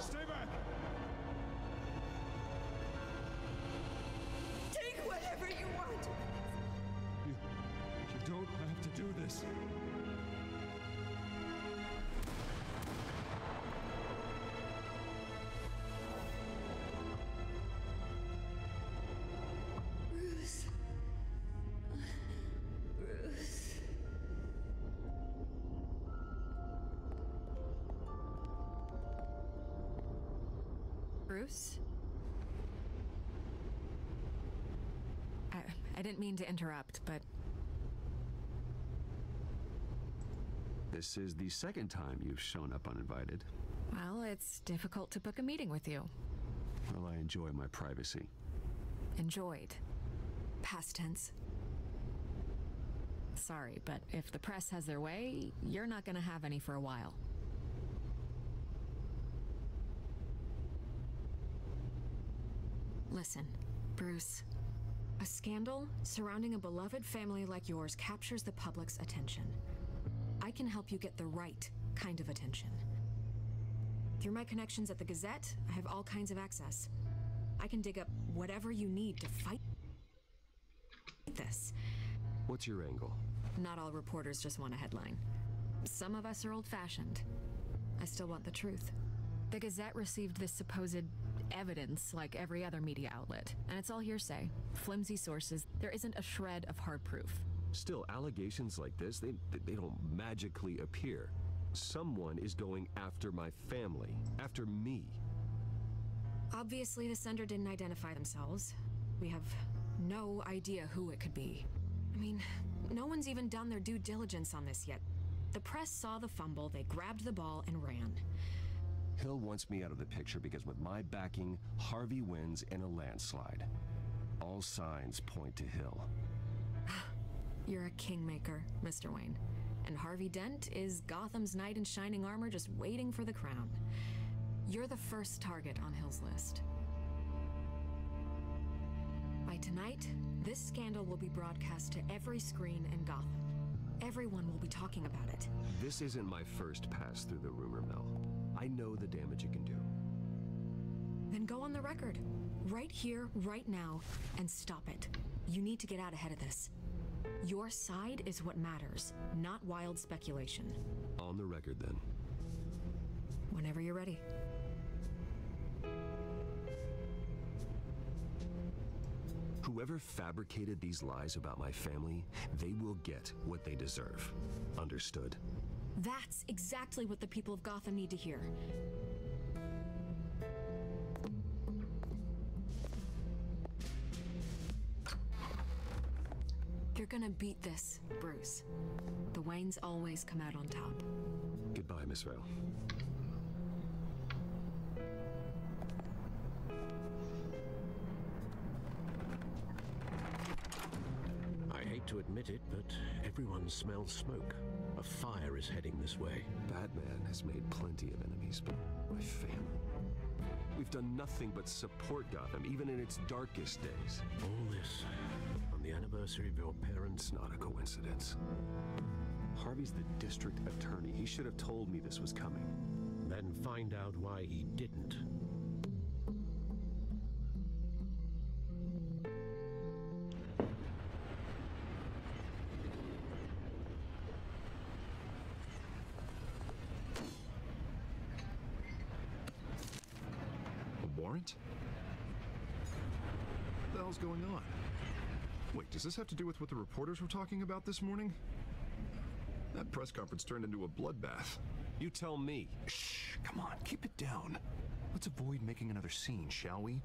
Stay back! Take whatever you want! You don't have to do this. Bruce. Bruce. Bruce? I didn't mean to interrupt, but... This is the second time you've shown up uninvited. Well, it's difficult to book a meeting with you. Well, I enjoy my privacy. Enjoyed. Past tense. Sorry, but if the press has their way, you're not gonna have any for a while. Listen, Bruce. A scandal surrounding a beloved family like yours captures the public's attention. I can help you get the right kind of attention. Through my connections at the Gazette, I have all kinds of access. I can dig up whatever you need to fight this. What's your angle? Not all reporters just want a headline. Some of us are old-fashioned. I still want the truth. The Gazette received this supposed evidence like every other media outlet, and it's all hearsay, flimsy sources. There isn't a shred of hard proof. Still, allegations like this, they don't magically appear. Someone is going after my family, after me. Obviously, the sender didn't identify themselves. We have no idea who it could be. I mean, no one's even done their due diligence on this yet. The press saw the fumble, they grabbed the ball and ran. Hill wants me out of the picture because with my backing, Harvey wins in a landslide. All signs point to Hill. You're a kingmaker, Mr. Wayne. And Harvey Dent is Gotham's knight in shining armor just waiting for the crown. You're the first target on Hill's list. By tonight, this scandal will be broadcast to every screen in Gotham. Everyone will be talking about it. This isn't my first pass through the rumor mill. I know the damage it can do. Then go on the record. Right here, right now, and stop it. You need to get out ahead of this. Your side is what matters, not wild speculation. On the record, then. Whenever you're ready. Whoever fabricated these lies about my family, they will get what they deserve. Understood? That's exactly what the people of Gotham need to hear. You're gonna beat this, Bruce. The Waynes always come out on top. Goodbye, Miss Vale. I hate to admit it, but everyone smells smoke. A fire is heading this way. Batman has made plenty of enemies, but my family... We've done nothing but support Gotham, even in its darkest days. All this on the anniversary of your parents' Not a coincidence. Harvey's the district attorney. He should have told me this was coming. Then find out why he didn't. A warrant? What the hell's going on? Wait, does this have to do with what the reporters were talking about this morning? That press conference turned into a bloodbath. You tell me. Shh, come on, keep it down. Let's avoid making another scene, shall we?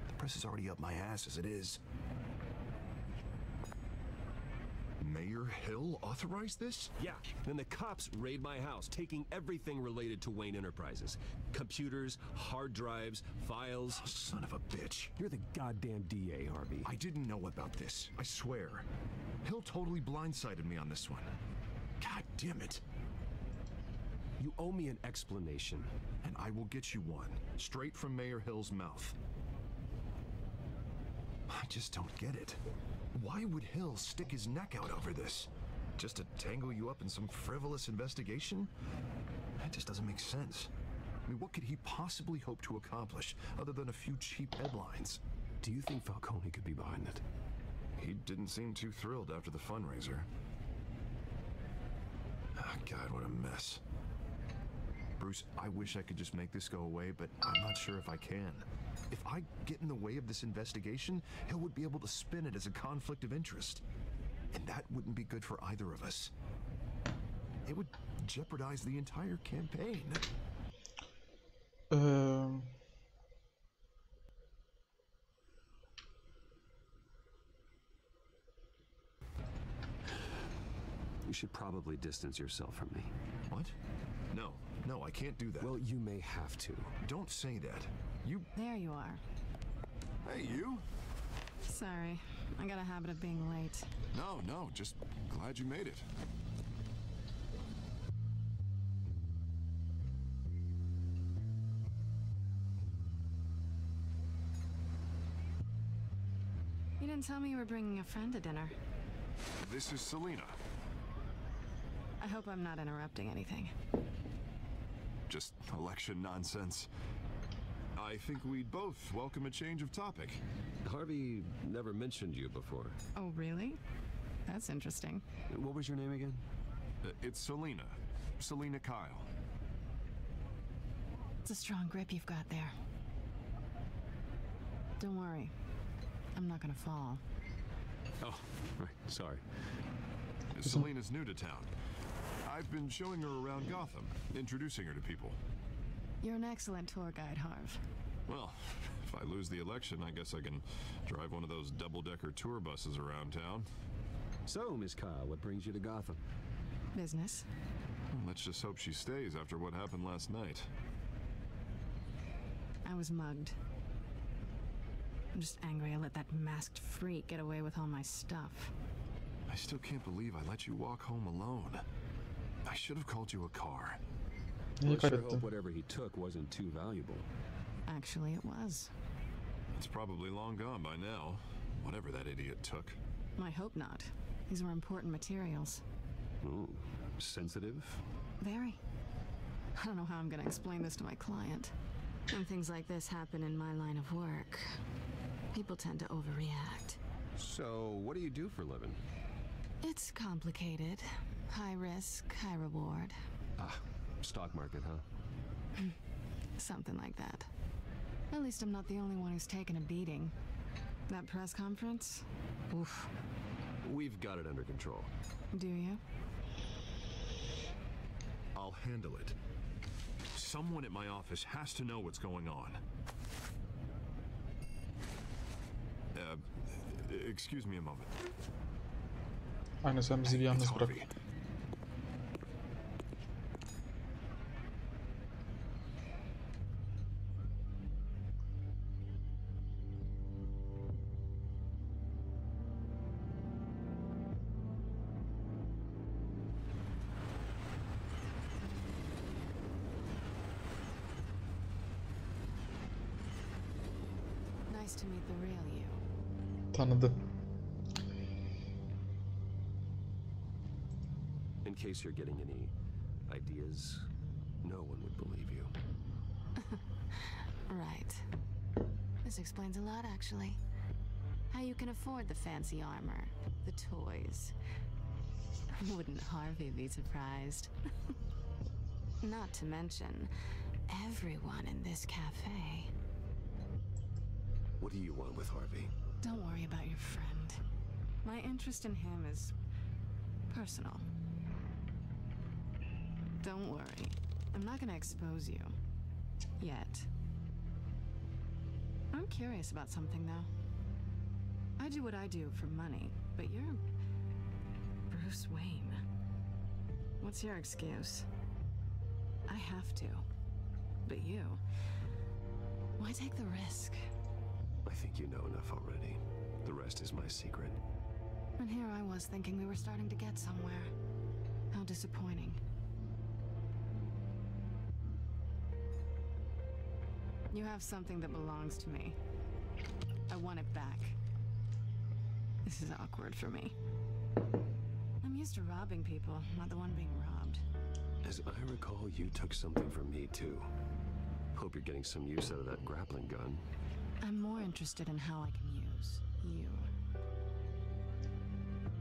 The Press is already up my ass as it is. Mayor Hill authorized this? Yeah, then the cops raid my house, taking everything related to Wayne Enterprises. Computers, hard drives, files. Oh, son of a bitch. You're the goddamn DA, Harvey. I didn't know about this, I swear. Hill totally blindsided me on this one. God damn it. You owe me an explanation. And I will get you one, straight from Mayor Hill's mouth. I just don't get it. Why would Hill stick his neck out over this? Just to tangle you up in some frivolous investigation? That just doesn't make sense. I mean, what could he possibly hope to accomplish other than a few cheap headlines? Do you think Falcone could be behind it? He didn't seem too thrilled after the fundraiser. Oh, God, what a mess. Bruce, I wish I could just make this go away, but I'm not sure if I can. If I get in the way of this investigation, Hill would be able to spin it as a conflict of interest. And that wouldn't be good for either of us. It would jeopardize the entire campaign. You should probably distance yourself from me. What? No, I can't do that. Well, you may have to. Don't say that. There you are. Hey, you? Sorry, I got a habit of being late. No, just glad you made it. You didn't tell me you were bringing a friend to dinner. This is Selina. I hope I'm not interrupting anything. Just election nonsense. I think we'd both welcome a change of topic. Harvey never mentioned you before. Oh, really? That's interesting. What was your name again? It's Selina. Selina Kyle. It's a strong grip you've got there. Don't worry. I'm not gonna fall. Oh, right. Sorry. Selina's new to town. I've been showing her around Gotham, introducing her to people. You're an excellent tour guide, Harv. Well, if I lose the election, I guess I can drive one of those double-decker tour buses around town. So, Miss Kyle, what brings you to Gotham? Business. Well, let's just hope she stays after what happened last night. I was mugged. I'm just angry I let that masked freak get away with all my stuff. I still can't believe I let you walk home alone. I should have called you a car. I sure hope whatever he took wasn't too valuable. Actually, it was. It's probably long gone by now, whatever that idiot took. I hope not. These were important materials. Ooh, sensitive? Very. I don't know how I'm gonna explain this to my client. When things like this happen in my line of work, people tend to overreact. So, what do you do for a living? It's complicated. High risk, high reward. Ah, stock market, huh? Something like that. At least I'm not the only one who's taken a beating. That press conference? Oof. We've got it under control. Do you? I'll handle it. Someone at my office has to know what's going on. Excuse me a moment. Aynen, sen bizi bir yalnız bırak. Nice to meet the real you. Tanıdı. In case you're getting any ideas, no one would believe you. Right. This explains a lot, actually. How you can afford the fancy armor, the toys. Wouldn't Harvey be surprised? Not to mention, everyone in this cafe. What do you want with Harvey? Don't worry about your friend. My interest in him is personal. Don't worry. I'm not gonna expose you. Yet. I'm curious about something, though. I do what I do for money, but you're Bruce Wayne. What's your excuse? I have to. But you... why take the risk? I think you know enough already. The rest is my secret. And here I was thinking we were starting to get somewhere. How disappointing. You have something that belongs to me. I want it back. This is awkward for me. I'm used to robbing people, not the one being robbed. As I recall, you took something from me, too. Hope you're getting some use out of that grappling gun. I'm more interested in how I can use you.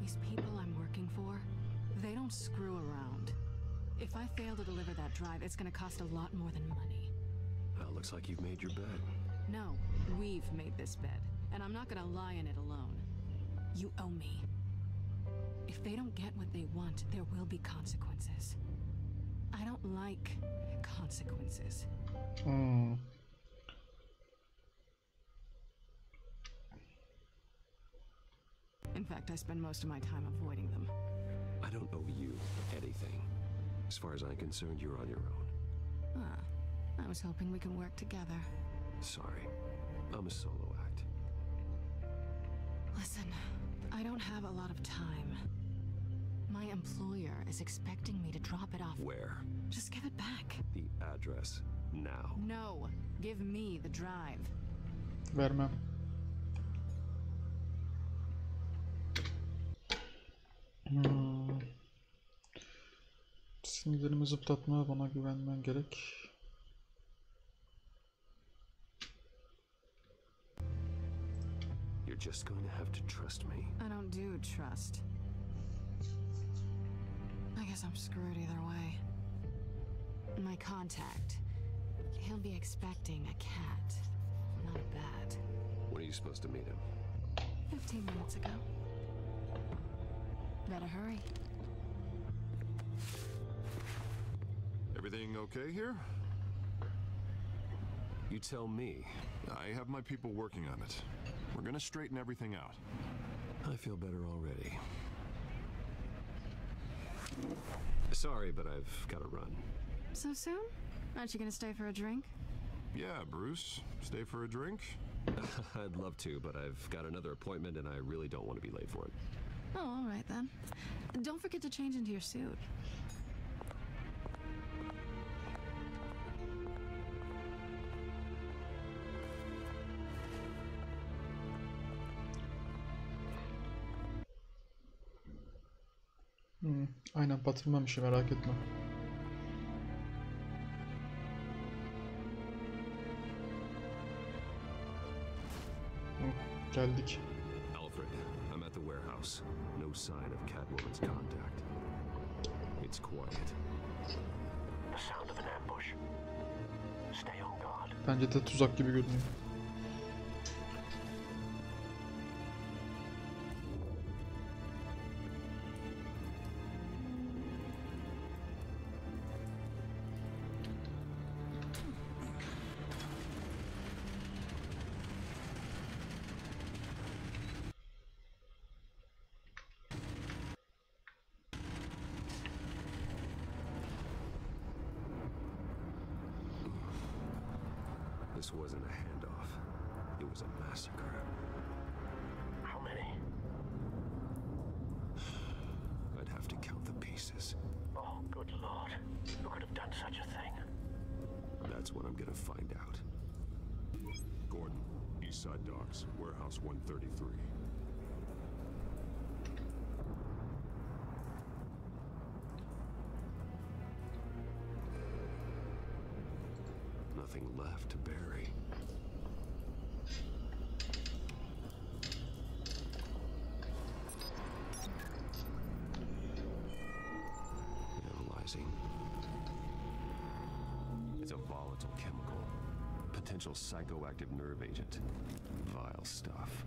These people I'm working for, they don't screw around. If I fail to deliver that drive, it's gonna cost a lot more than money. Well, looks like you've made your bed. No, we've made this bed, and I'm not gonna lie in it alone. You owe me. If they don't get what they want, there will be consequences. I don't like consequences. In fact, I spend most of my time avoiding them. I don't owe you anything. As far as I'm concerned, you're on your own. Ah, I was hoping we could work together. Sorry, I'm a solo act. Listen, I don't have a lot of time. My employer is expecting me to drop it off. Where? Just give it back. The address, now. No, give me the drive. Vermem. Sinirlerimi zıplatmaya bana güvenmen gerek. You're just going to have to trust me. I don't do trust. I guess I'm screwed either way. My contact. He'll be expecting a cat. Not a bat. When are you supposed to meet him? 15 minutes ago. Better hurry. Everything okay here? You tell me. I have my people working on it. We're gonna straighten everything out. I feel better already. Sorry, but I've got to run. So soon? Aren't you gonna stay for a drink? Yeah, Bruce. Stay for a drink? I'd love to, but I've got another appointment and I really don't want to be late for it. Oh, all right then. Don't forget to change into your suit. Aynen batırmamış, merak etme. Geldik. Alfred, I'm at the warehouse. No sign of Catwoman's contact. It's quiet. The sound of an ambush. Stay on guard. Bence de tuzak gibi görünüyor. This wasn't a handoff. It was a massacre. How many? I'd have to count the pieces. Oh, good lord. Who could have done such a thing? That's what I'm gonna find out. Gordon, Eastside Docks, Warehouse 133. Nothing left to bury. Analyzing. It's a volatile chemical. Potential psychoactive nerve agent. Vile stuff.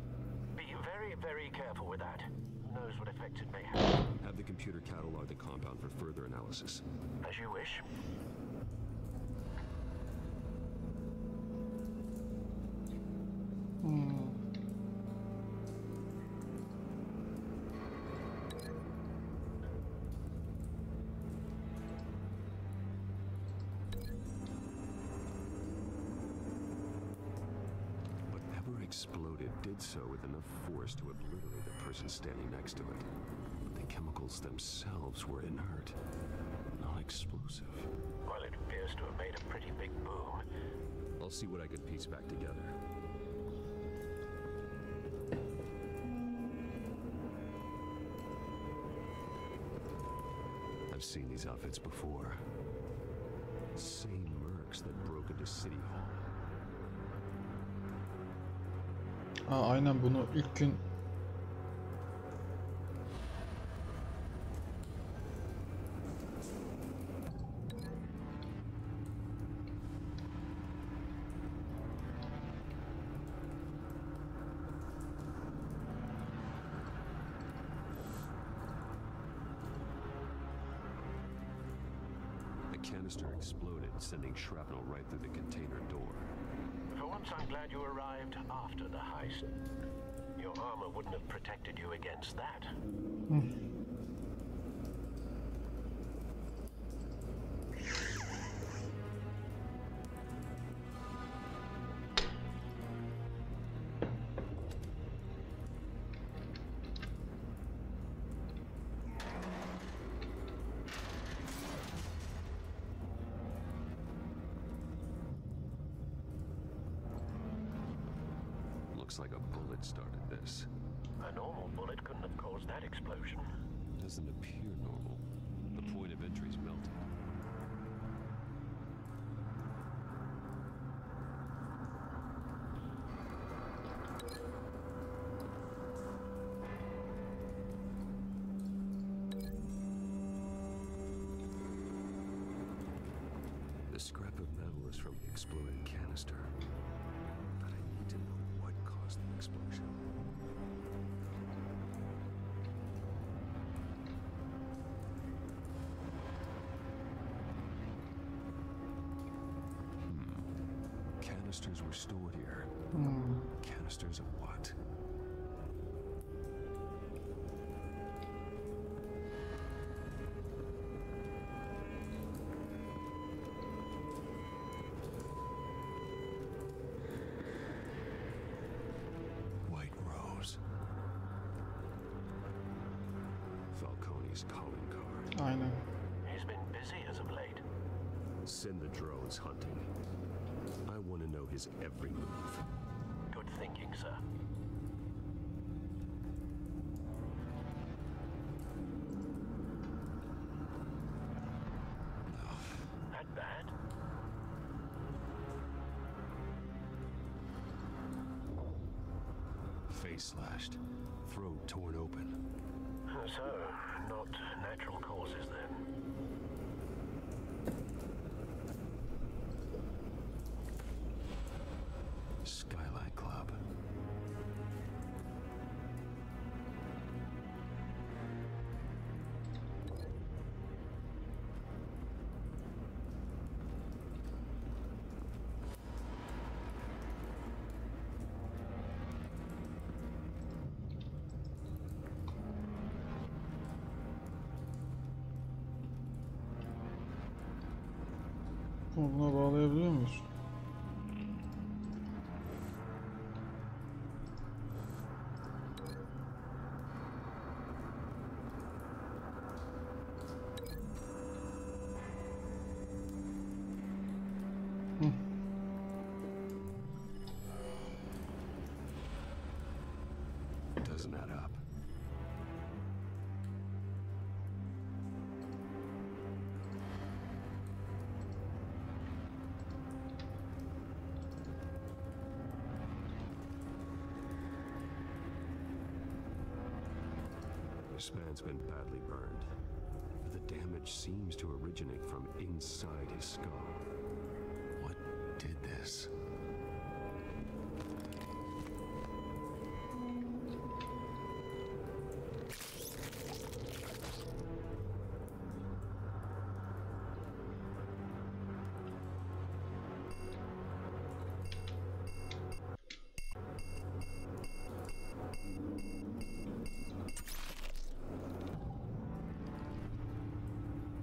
Be very, very careful with that. Who knows what effects it may have. Have the computer catalog the compound for further analysis. As you wish. It did so with enough force to obliterate the person standing next to it. But the chemicals themselves were inert, not explosive. Well, it appears to have made a pretty big boom. I'll see what I can piece back together. I've seen these outfits before. Same mercs that broke into City Hall. Aynen bunu ilk gün Canister exploded, sending shrapnel right through the container door. For once, I'm glad you arrived after the heist. Your armor wouldn't have protected you against that. Looks like a bullet started this. A normal bullet couldn't have caused that explosion. Doesn't appear normal. The point of entry's melted. The scrap of metal is from the exploded canister. But I need to know what caused the explosion. Canisters were stored here. Canisters of what? White Rose. Falcone's calling card. Aynen. He's been busy as of late. Send the drones hunting. I want to know his every move. Good thinking, sir. That bad? Face slashed. Throat torn open. So, not natural causes then. Skylight Club. Buna bağlayabiliyor muyuz? Doesn't add up. This man's been badly burned. But the damage seems to originate from inside his skull. What did this?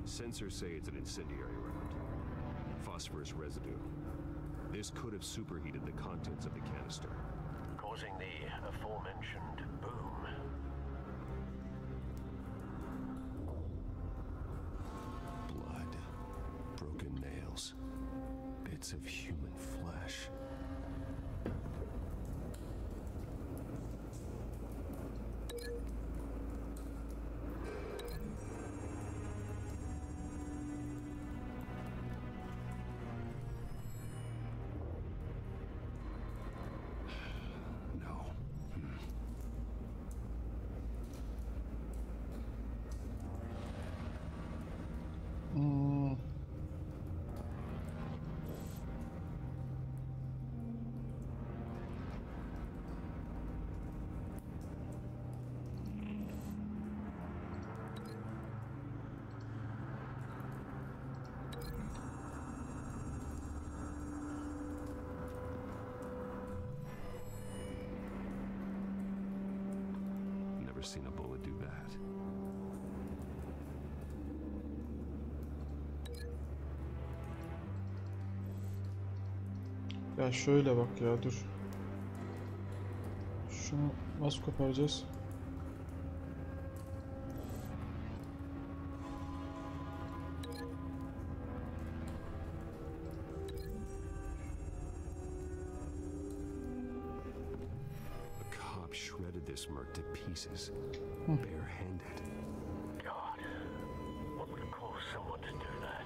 Sensors say it's an incendiary round. Phosphorus residue. This could have superheated the contents of the canister. causing the aforementioned boom. Blood, broken nails, bits of human flesh. Never seen a bullet do that. Ya şöyle bak ya, dur. Şunu nasıl koparacağız? A cop shredded this merc to pieces, barehanded. God, what would have caused someone to do that?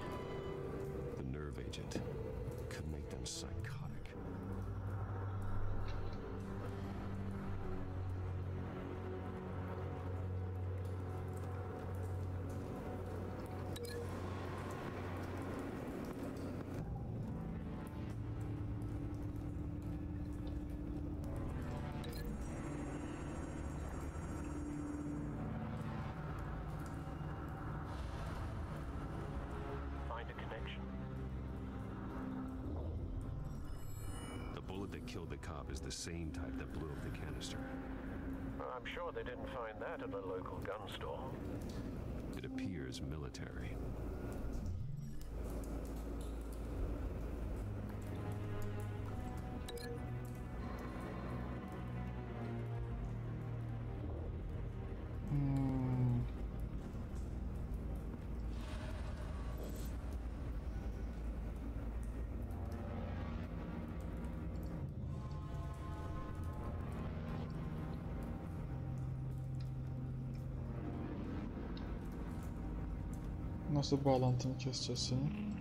The nerve agent could make them psychotic. Find a connection. The bullet that killed the cop is the same type that blew up the canister. I'm sure they didn't find that at a local gun store. It appears military. Nasıl bağlantını keseceğiz senin?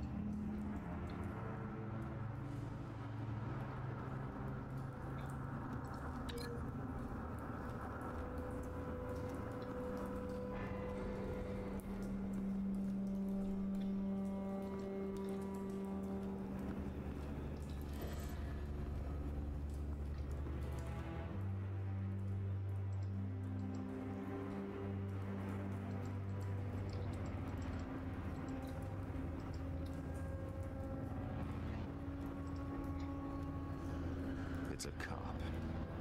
It's a cop.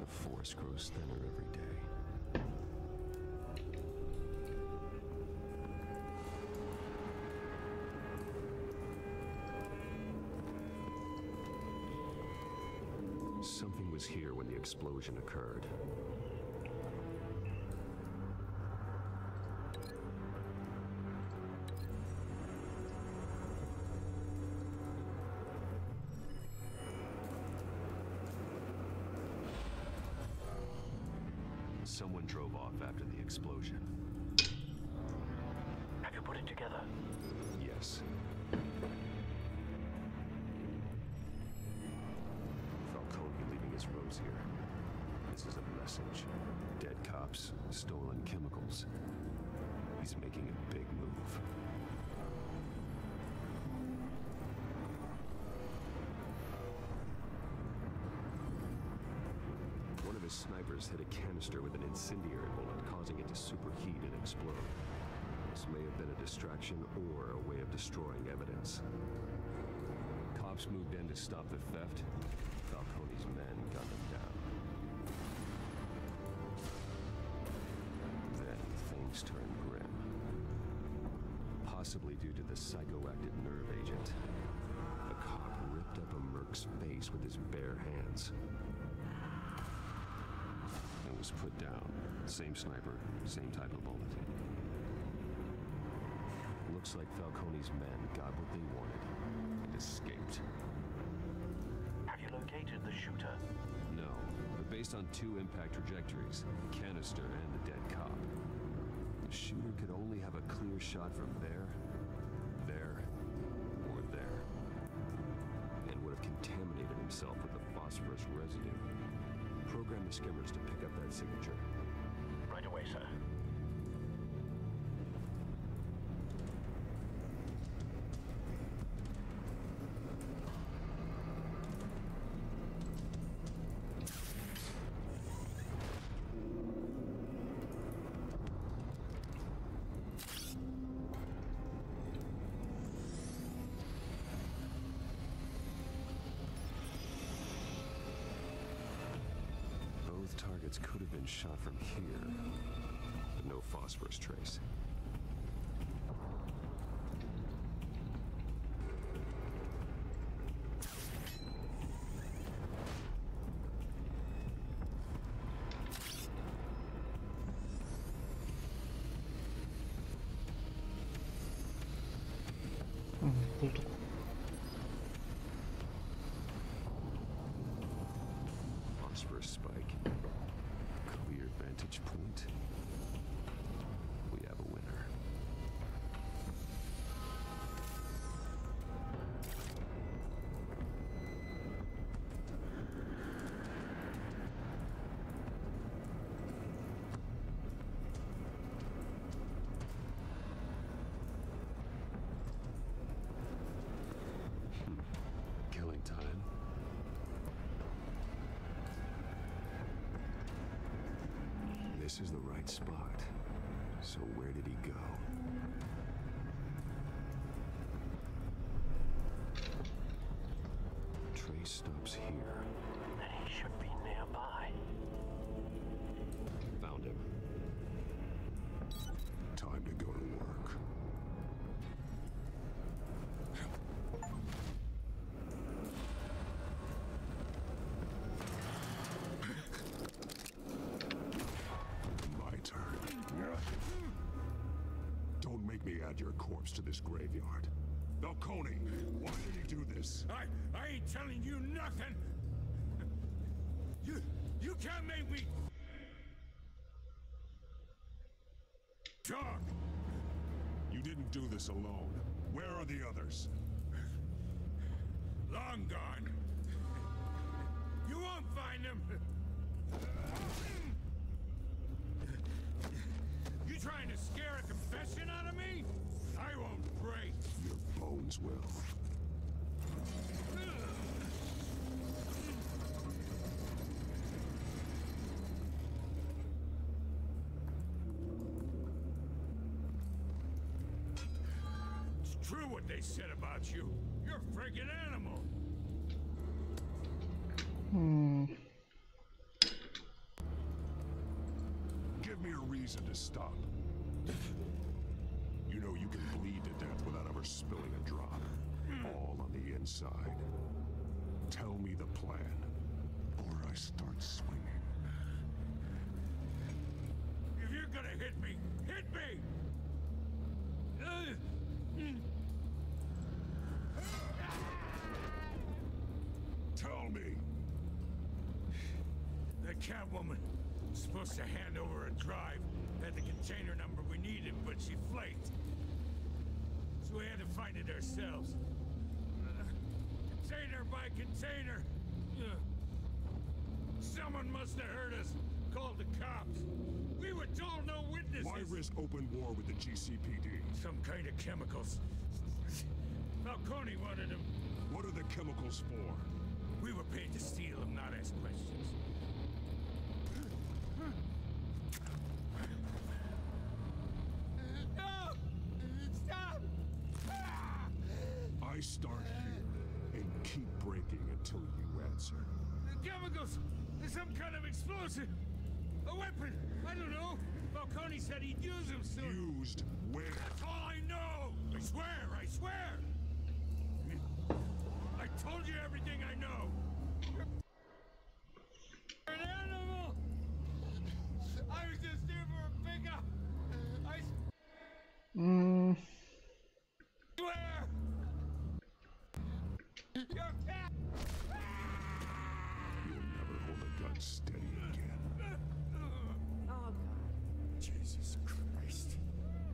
The force grows thinner every day. Something was here when the explosion occurred. Someone drove off after the explosion. Have you put it together? Yes. Falcone leaving his rose here. This is a message. Dead cops, stolen chemicals. He's making a big move. One of his snipers hit a canister with an incendiary bullet, causing it to superheat and explode. This may have been a distraction or a way of destroying evidence. Cops moved in to stop the theft. Falcone's men gunned them down. Then things turned grim. Possibly due to the psychoactive nerve agent. The cop ripped up a merc's face with his bare hands. was put down. Same sniper, same type of bullet. Looks like Falcone's men got what they wanted and escaped. Have you located the shooter? No, but based on 2 impact trajectories, canister and the dead cop, the shooter could only have a clear shot from there, or there, and would have contaminated himself with the phosphorus residue. Program the skimmers to pick up that signature. Right away, sir. Targets could have been shot from here, but no phosphorus trace. Bulduk. Phosphorus spike. Clear vantage point. We have a winner. Killing time. This is the right spot. So where did he go? Trace stops here. Then he should be nearby. Found him. Time to go to work. Don't make me add your corpse to this graveyard. Falcone, why did he do this? I ain't telling you nothing. You can't make me talk. You didn't do this alone. Where are the others? Long gone. You won't find them. You trying to scare a confession out of me? I won't break. Your bones will. It's true what they said about you. You're a friggin' animal. Give me a reason to stop. You know you can bleed to death without ever spilling a drop. All on the inside. Tell me the plan, or I start swinging. If you're gonna hit me, hit me! Tell me! That Catwoman was supposed to hand over a drive, had the container number we needed, but she flaked. So we had to find it ourselves. Container by container. Someone must have heard us, called the cops. We were told no witnesses. Why risk open war with the GCPD? Some kind of chemicals. Falcone wanted them. What are the chemicals for? We were paid to steal them, not ask questions. No! Stop! I start here and keep breaking until you answer. The chemicals! There's some kind of explosive! A weapon! I don't know! Falcone said he'd use them soon. Used where? That's all I know! I swear! I swear! I told you everything I know! You're an animal! You'll never hold a gun steady again. Oh, God. Jesus Christ.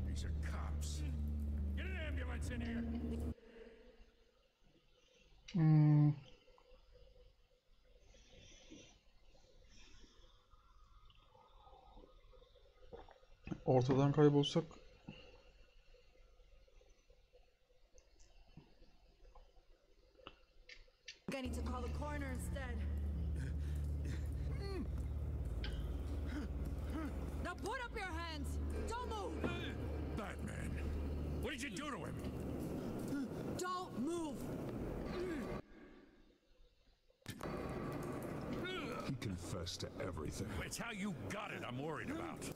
These are cops. Get an ambulance in here. Ortadan kaybolsak I need to call the coroner instead. Now put up your hands. Don't move. Batman. What did you do to him? Don't move. He confessed to everything. It's how you got it I'm worried about.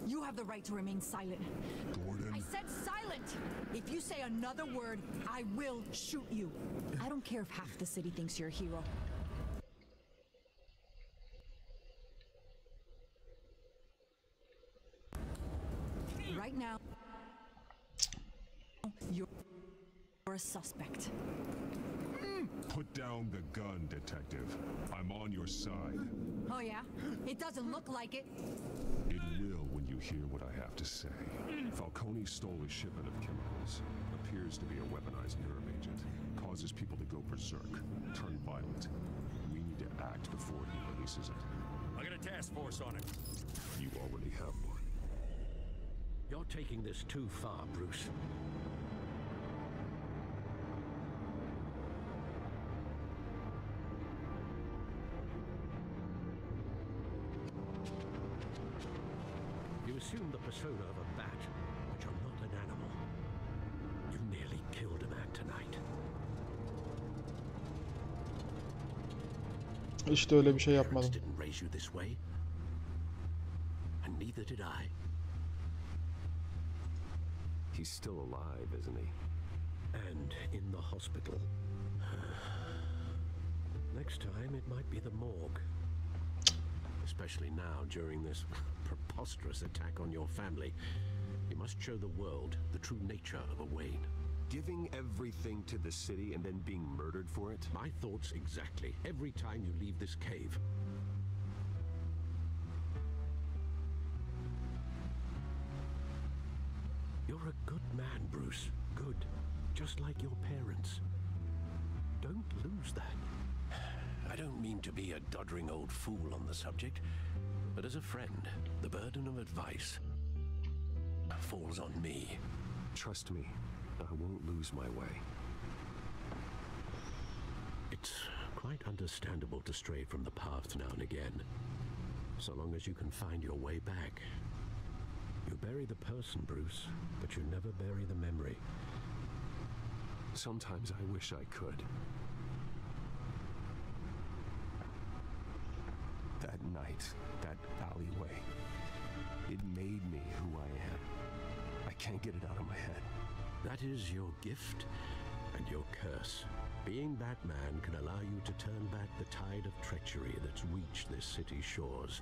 You have the right to remain silent. Gordon. I said silent. If you say another word, I will shoot you. I don't care if half the city thinks you're a hero. Right now, you're a suspect. Put down the gun, detective. I'm on your side. Oh yeah? It doesn't look like it. It will when you hear what I have to say. Falcone stole a shipment of chemicals. Appears to be a weaponized nerve agent. Causes people to go berserk, turn violent. We need to act before he releases it. I got a task force on it. You already have one. You're taking this too far, Bruce. You assume the persona of a bat, but you're not an animal. You nearly killed a man tonight. İşte öyle bir şey yapmadım. Didn't raise you this way. And neither did I. He's still alive, isn't he? And in the hospital. Next time it might be the morgue. Especially now, during this preposterous attack on your family. You must show the world the true nature of a Wayne. Giving everything to the city and then being murdered for it? My thoughts exactly. Every time you leave this cave. You're a good man, Bruce. Good. Just like your parents. Don't lose that. I don't mean to be a doddering old fool on the subject, but as a friend, the burden of advice falls on me. Trust me, I won't lose my way. It's quite understandable to stray from the path now and again, so long as you can find your way back. You bury the person, Bruce, but you never bury the memory. Sometimes I wish I could. That night, that alleyway, it made me who I am. I can't get it out of my head. That is your gift and your curse. Being Batman can allow you to turn back the tide of treachery that's reached this city's shores,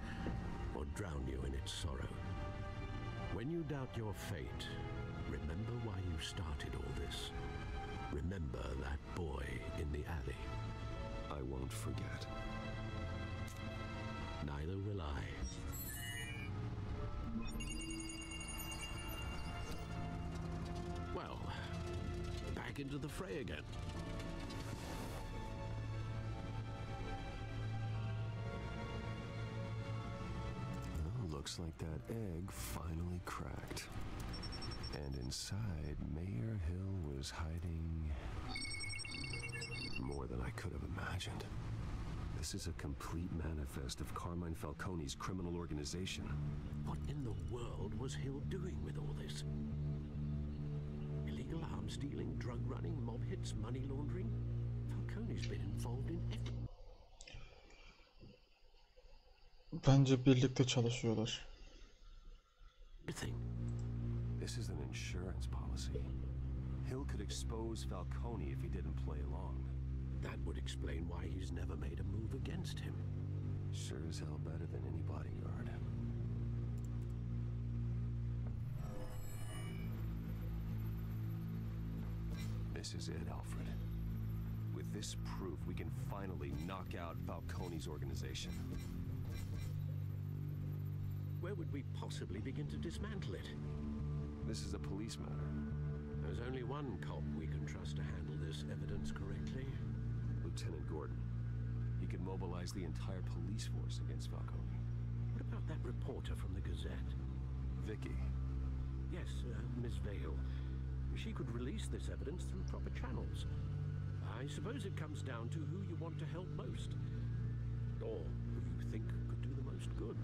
or drown you in its sorrow. When you doubt your fate, remember why you started all this. Remember that boy in the alley. I won't forget. Neither will I. Well, back into the fray again. Well, looks like that egg finally cracked. And inside, Mayor Hill was hiding more than I could have imagined. This is a complete manifest of Carmine Falcone's criminal organization. What in the world was Hill doing with all this? Illegal arms dealing, drug running, mob hits, money laundering? Falcone's been involved in everything. Bence birlikte çalışıyorlar. This is an insurance policy. Hill could expose Falcone if he didn't play along. That would explain why he's never made a move against him. Sure as hell better than any bodyguard. This is it, Alfred. With this proof, we can finally knock out Falcone's organization. Where would we possibly begin to dismantle it? This is a police matter. There's only one cop we can trust to handle this evidence correctly. Lieutenant Gordon. He could mobilize the entire police force against Falcone. What about that reporter from the Gazette? Vicky. Yes, Miss Vale. She could release this evidence through proper channels. I suppose it comes down to who you want to help most. Or who you think could do the most good.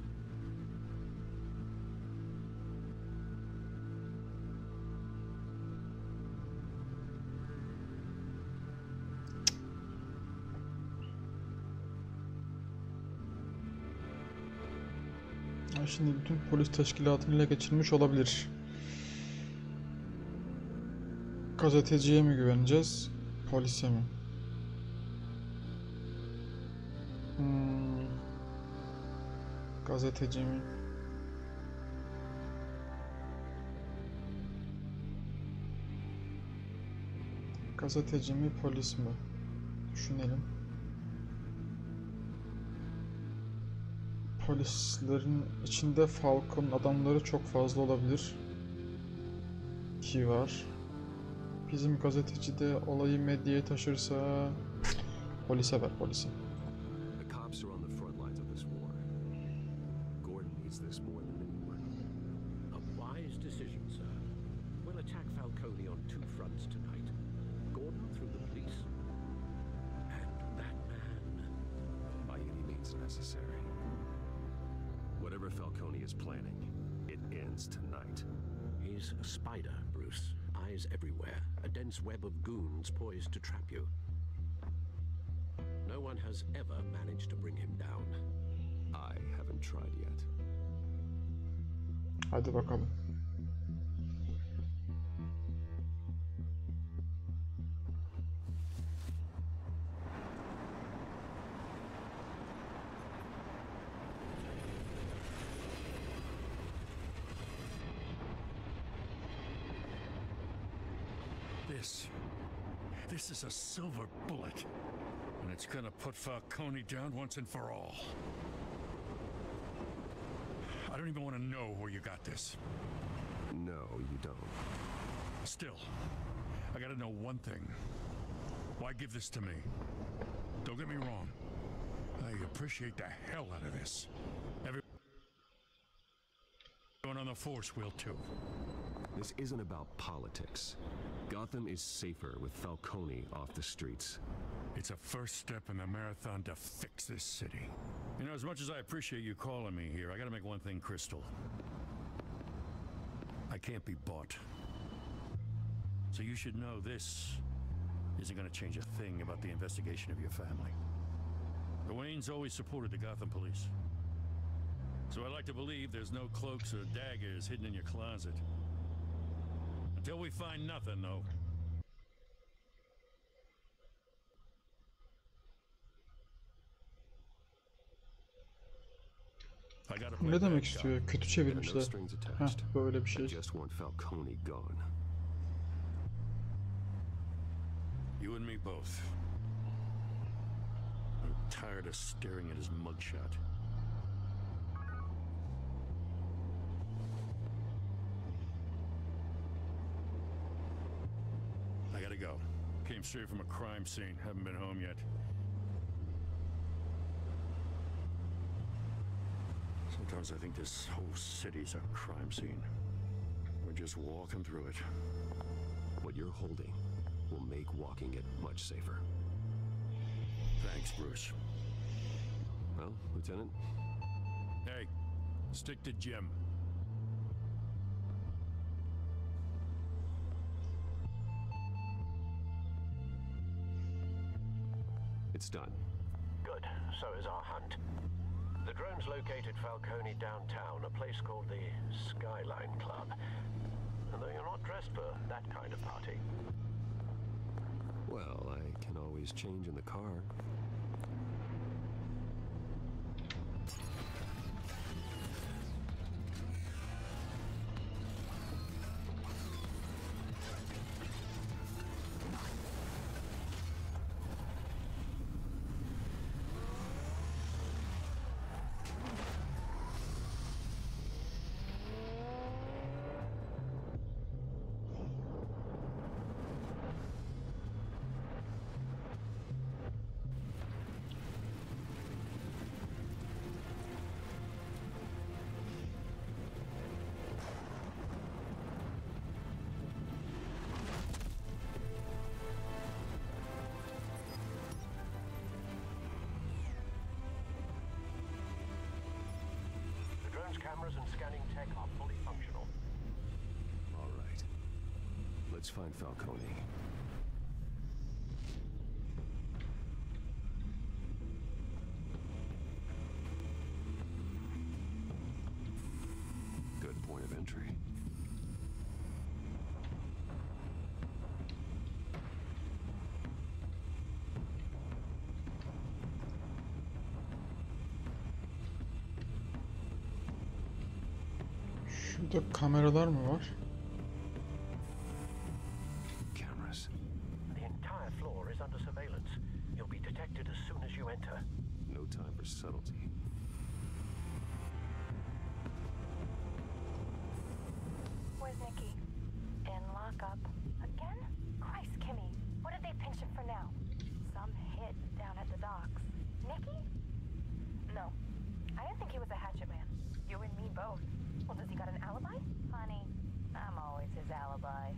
Şimdi bütün polis teşkilatını ele geçirmiş olabilir. Gazeteciye mi güveneceğiz, polise mi? Gazeteci mi? Gazeteci mi, polis mi? Düşünelim. Polislerin içinde Falcon adamları çok fazla olabilir. Ki var. Bizim gazeteci de olayı medyaya taşırsa polise ver, polise. The cops are on the front lines of this war. Gordon needs this more than anyone. A wise decision, sir. We'll attack Falcone on two fronts tonight. Gordon through the police, and that man. By any means necessary. Whatever Falcone is planning, it ends tonight. He's a spider, Bruce. Eyes everywhere. A dense web of goons poised to trap you. No one has ever managed to bring him down. I haven't tried yet. Hadi bakalım. This is a silver bullet, and it's gonna put Falcone down once and for all. I don't even want to know where you got this. No, you don't. Still, I gotta know one thing. Why give this to me? Don't get me wrong. I appreciate the hell out of this. Everyone on the force will too. This isn't about politics. Gotham is safer with Falcone off the streets. It's a first step in the marathon to fix this city. You know, as much as I appreciate you calling me here, I gotta make one thing crystal. I can't be bought. So you should know this isn't gonna change a thing about the investigation of your family. The Waynes always supported the Gotham police. So I like to believe there's no cloaks or daggers hidden in your closet. Until we find nothing, though. Ne demek istiyor? Kötü çevirmişler. Heh, böyle bir şey. Just want Falcone gone. You and me both. I'm tired of staring at his mugshot. I gotta go. Came straight from a crime scene. Haven't been home yet. Sometimes I think this whole city's a crime scene. We're just walking through it. What you're holding will make walking it much safer. Thanks, Bruce. Well, Lieutenant? Hey, stick to Jim. It's done. Good. So is our hunt. The drones located Falcone downtown, a place called the Skyline Club. And though you're not dressed for that kind of party. Well, I can always change in the car. cameras and scanning tech are fully functional. All right. Let's find Falcone. Good point of entry. Şurada kameralar mı var? Cameras. The entire floor is under surveillance. You'll be detected as soon as you enter. No time for subtlety. Where's Nikki? In lockup. Again? Christ, Kimmy. What did they pinch him for now? Some hit down at the docks. Nikki? No. I didn't think he was a hatchet man. You and me both. Well, does he got an alibi? Honey, I'm always his alibi.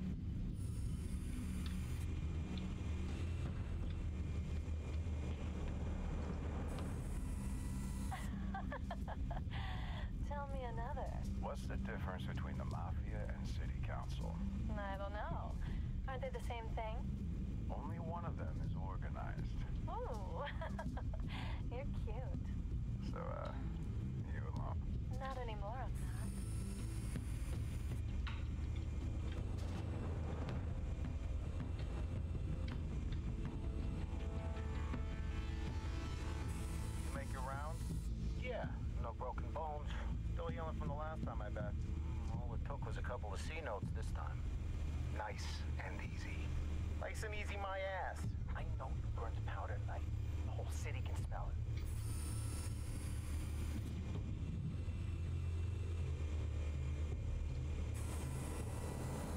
Tell me another. What's the difference between the Mafia and City Council? I don't know. Aren't they the same thing? Only one of them is organized. Ooh. You're cute. So, you alone? Not anymore, I'm not. You make your rounds? Yeah, no broken bones. Still healing from the last time, I bet. All it took was a couple of C notes this time. Nice and easy. Nice and easy, my ass. I know you burned powder tonight. The whole city can smell it.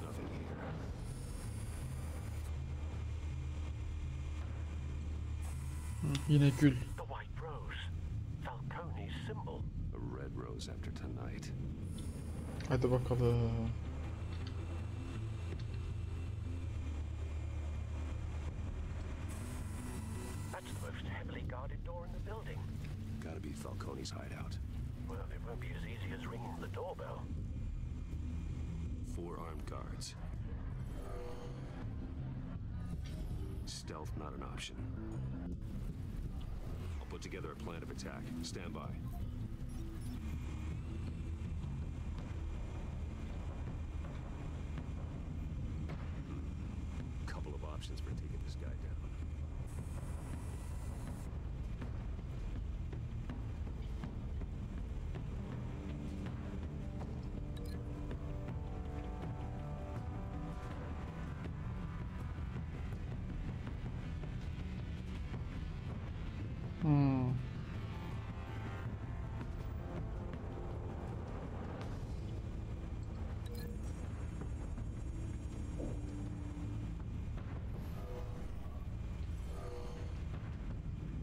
Nothing here. Yine gül. The white rose. Falcone's symbol. A red rose after tonight. Hadi bakalım. That's the most heavily guarded door in the building. Gotta be Falcone's hideout. Well, it won't be as easy as ringing the doorbell. 4 armed guards. Stealth not an option. I'll put together a plan of attack. Stand by. Couple of options for taking this guy down.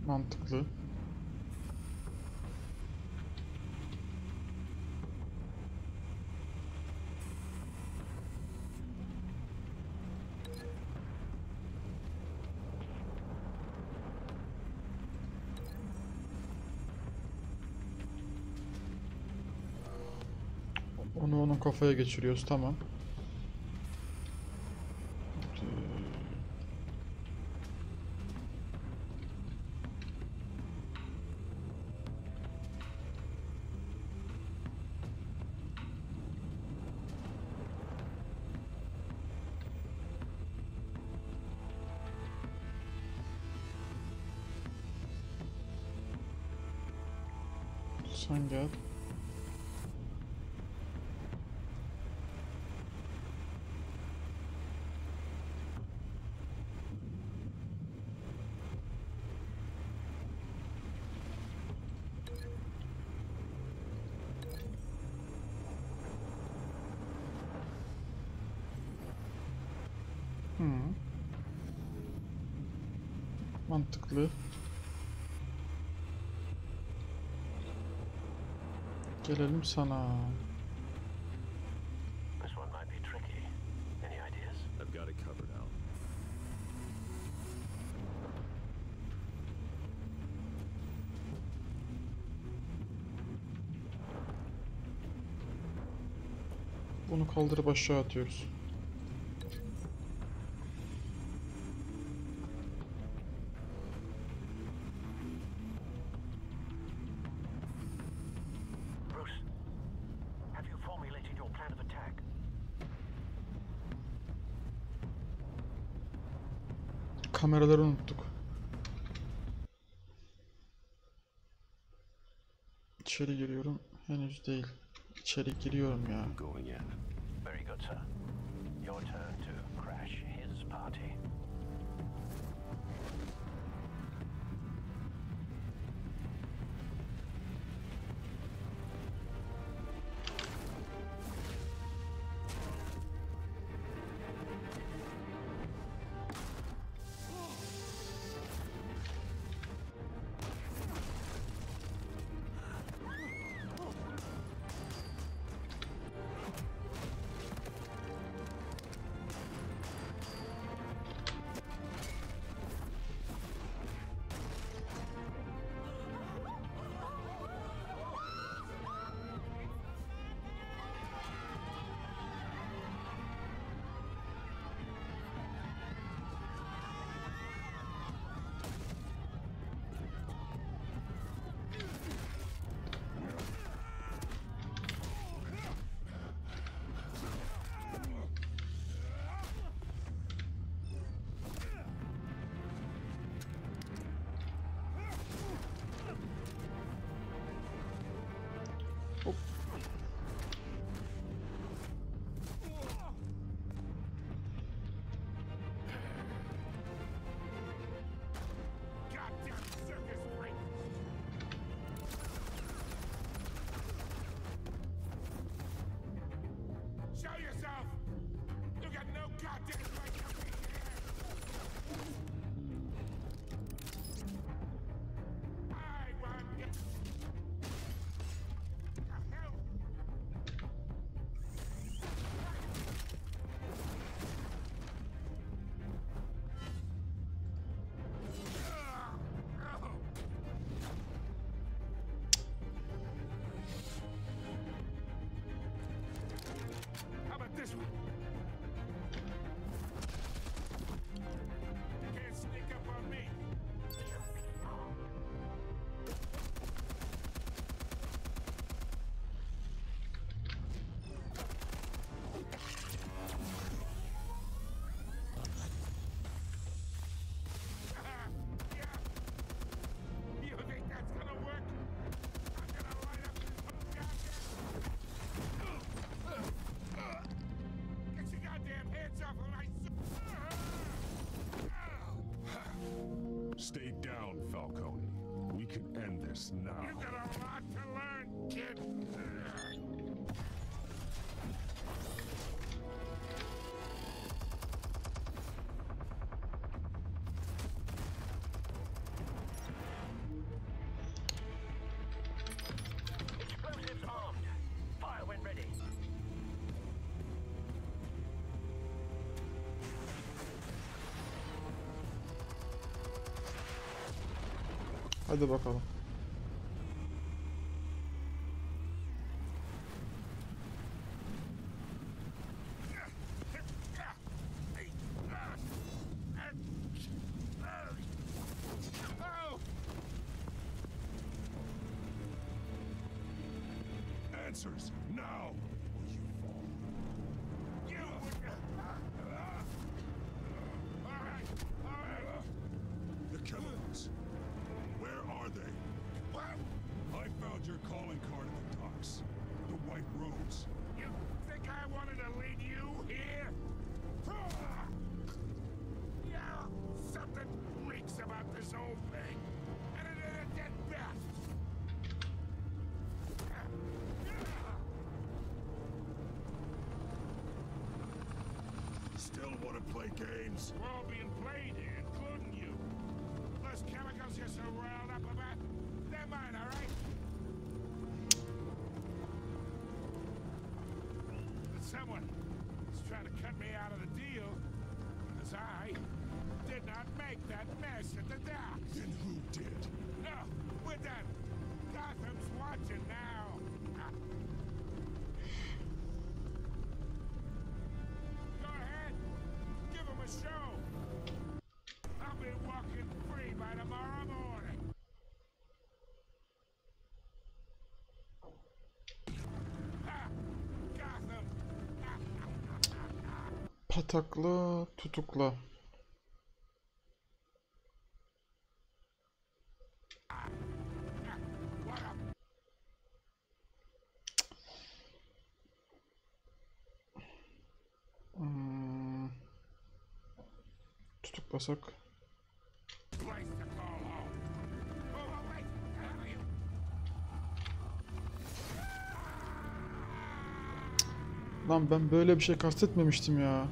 Mantıklı. Onu onun kafaya geçiriyoruz, tamam. Sen gel. Mantıklı. Gelelim sana. This one might be tricky. Any ideas? I've got it covered, Al. Bunu kaldırıp aşağı atıyoruz. Bruce, have you formulated your plan of attack? Kameraları unuttuk. İçeri giriyorum. Henüz değil. İçeri giriyorum ya. Very good, sir. Your turn to crash his party. Show yourself! You got no goddamn right to be here! I want you... The hell? How about this one? You can't sneak up on me. You think that's gonna work? I'm gonna light up this whole goddamn... Get your goddamn hands off when I... Stay down, Falcone. We can end this now. You got a lot to learn, kid. Explosives armed. Fire when ready. Hadi bakalım. Answers now. The chemicals. Where are they? I found your calling card at the docks. The White Rose. You think I wanted to lead you here? Yeah, something reeks about this whole thing. And it ain't at best. Still want to play games? We're all being played here, including you. Those chemicals you're so riled up about, they're mine, all right? But someone is trying to cut me out of the deal, because I did not make that mess at the docks. Then who did? No, we're done. Gotham's watching now. a show. I'll be walking free by tomorrow morning. Gotham. Patakla, tutukla. Tutuklasak. Lan ben böyle bir şey kastetmemiştim ya.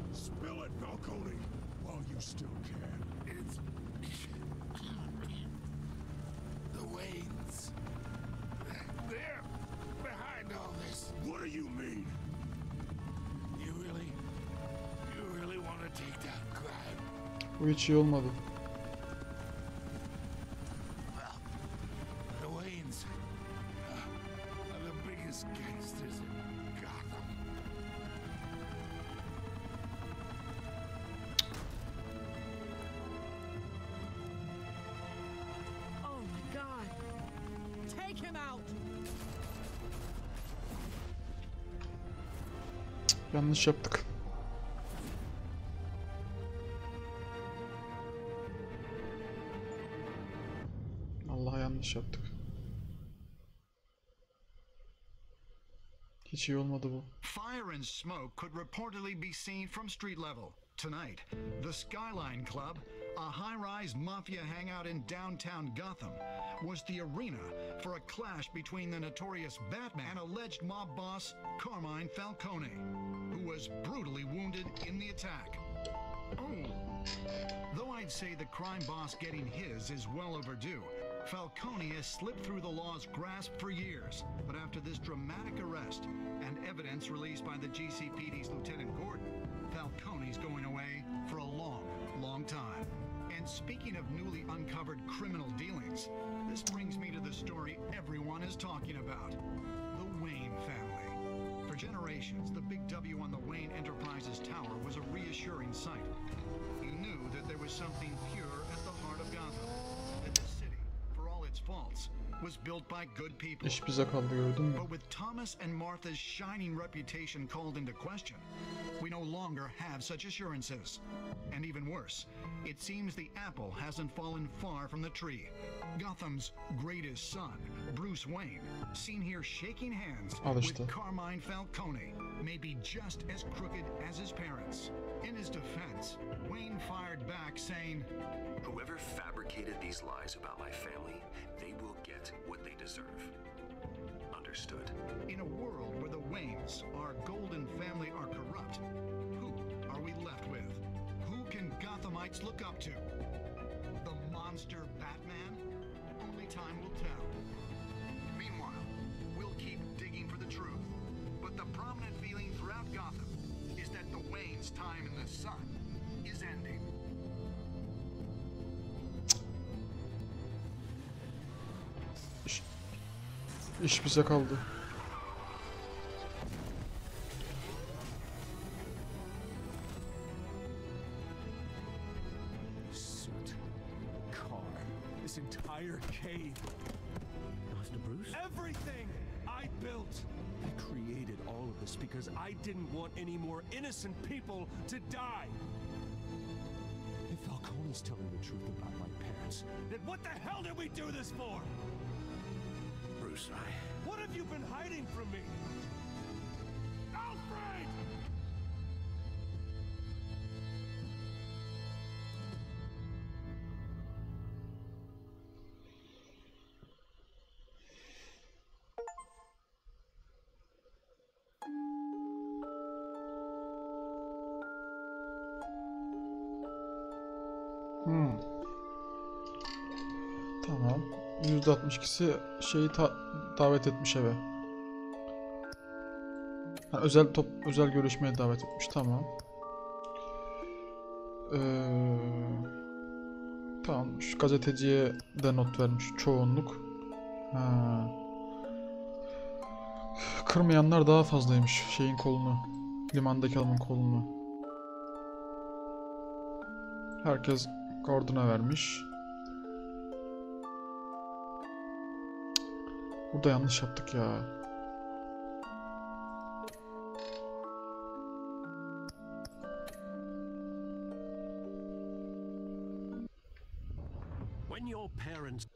Bu hiç iyi olmadı. The Waynes are the biggest gangsters in Gotham. Oh my God! Take him out! Yanlış yaptık. Allah'a yanlış yaptık. Hiç iyi olmadı bu. Fire and smoke could reportedly be seen from street level. Tonight, the Skyline Club, a high-rise mafia hangout in downtown Gotham, was the arena for a clash between the notorious Batman and alleged mob boss Carmine Falcone, who was brutally wounded in the attack. Though I'd say the crime boss getting his is well overdue, Falcone has slipped through the law's grasp for years. But after this dramatic arrest and evidence released by the GCPD's Lieutenant Gordon, Falcone's going away for a long, long time. And speaking of newly uncovered criminal dealings, this brings me to the story everyone is talking about: the Wayne family. For generations, the big W on the Wayne Enterprises tower was a reassuring sight. You knew that there was something pure at the heart of Gotham. That this city, for all its faults, was built by good people. İş bize kaldı, gördün mü? But with Thomas and Martha's shining reputation called into question, we no longer have such assurances. And even worse, it seems the apple hasn't fallen far from the tree. Gotham's greatest son, Bruce Wayne, seen here shaking hands with Carmine Falcone, may be just as crooked as his parents. In his defense, Wayne fired back saying, "Whoever fabricated these lies about my family, they will get what they deserve. Understood." In a world where the Waynes, our golden family, are corrupt, who are we left with? Who can Gothamites look up to? The monster Batman? Only time will tell. Meanwhile, we'll keep digging for the truth. But the prominent feeling throughout Gotham is that the Waynes' time in the sun is ending. İş bize kaldı. Suit, car, this entire cave. Master Bruce? Everything I built. I created all of this because I didn't want any more innocent people to die. If Falcone's telling the truth about my parents, then what the hell did we do this for? Bruce, What have you been hiding from me? Alfred! Tamam. %62'si şeyi davet etmiş eve. Yani özel görüşmeye davet etmiş. Tamam. Tamam. Şu gazeteciye de not vermiş çoğunluk. Kırmayanlar daha fazlaymış şeyin kolunu. Limandaki adamın kolunu. Herkes koordine vermiş. Burada yanlış yaptık ya. When your parents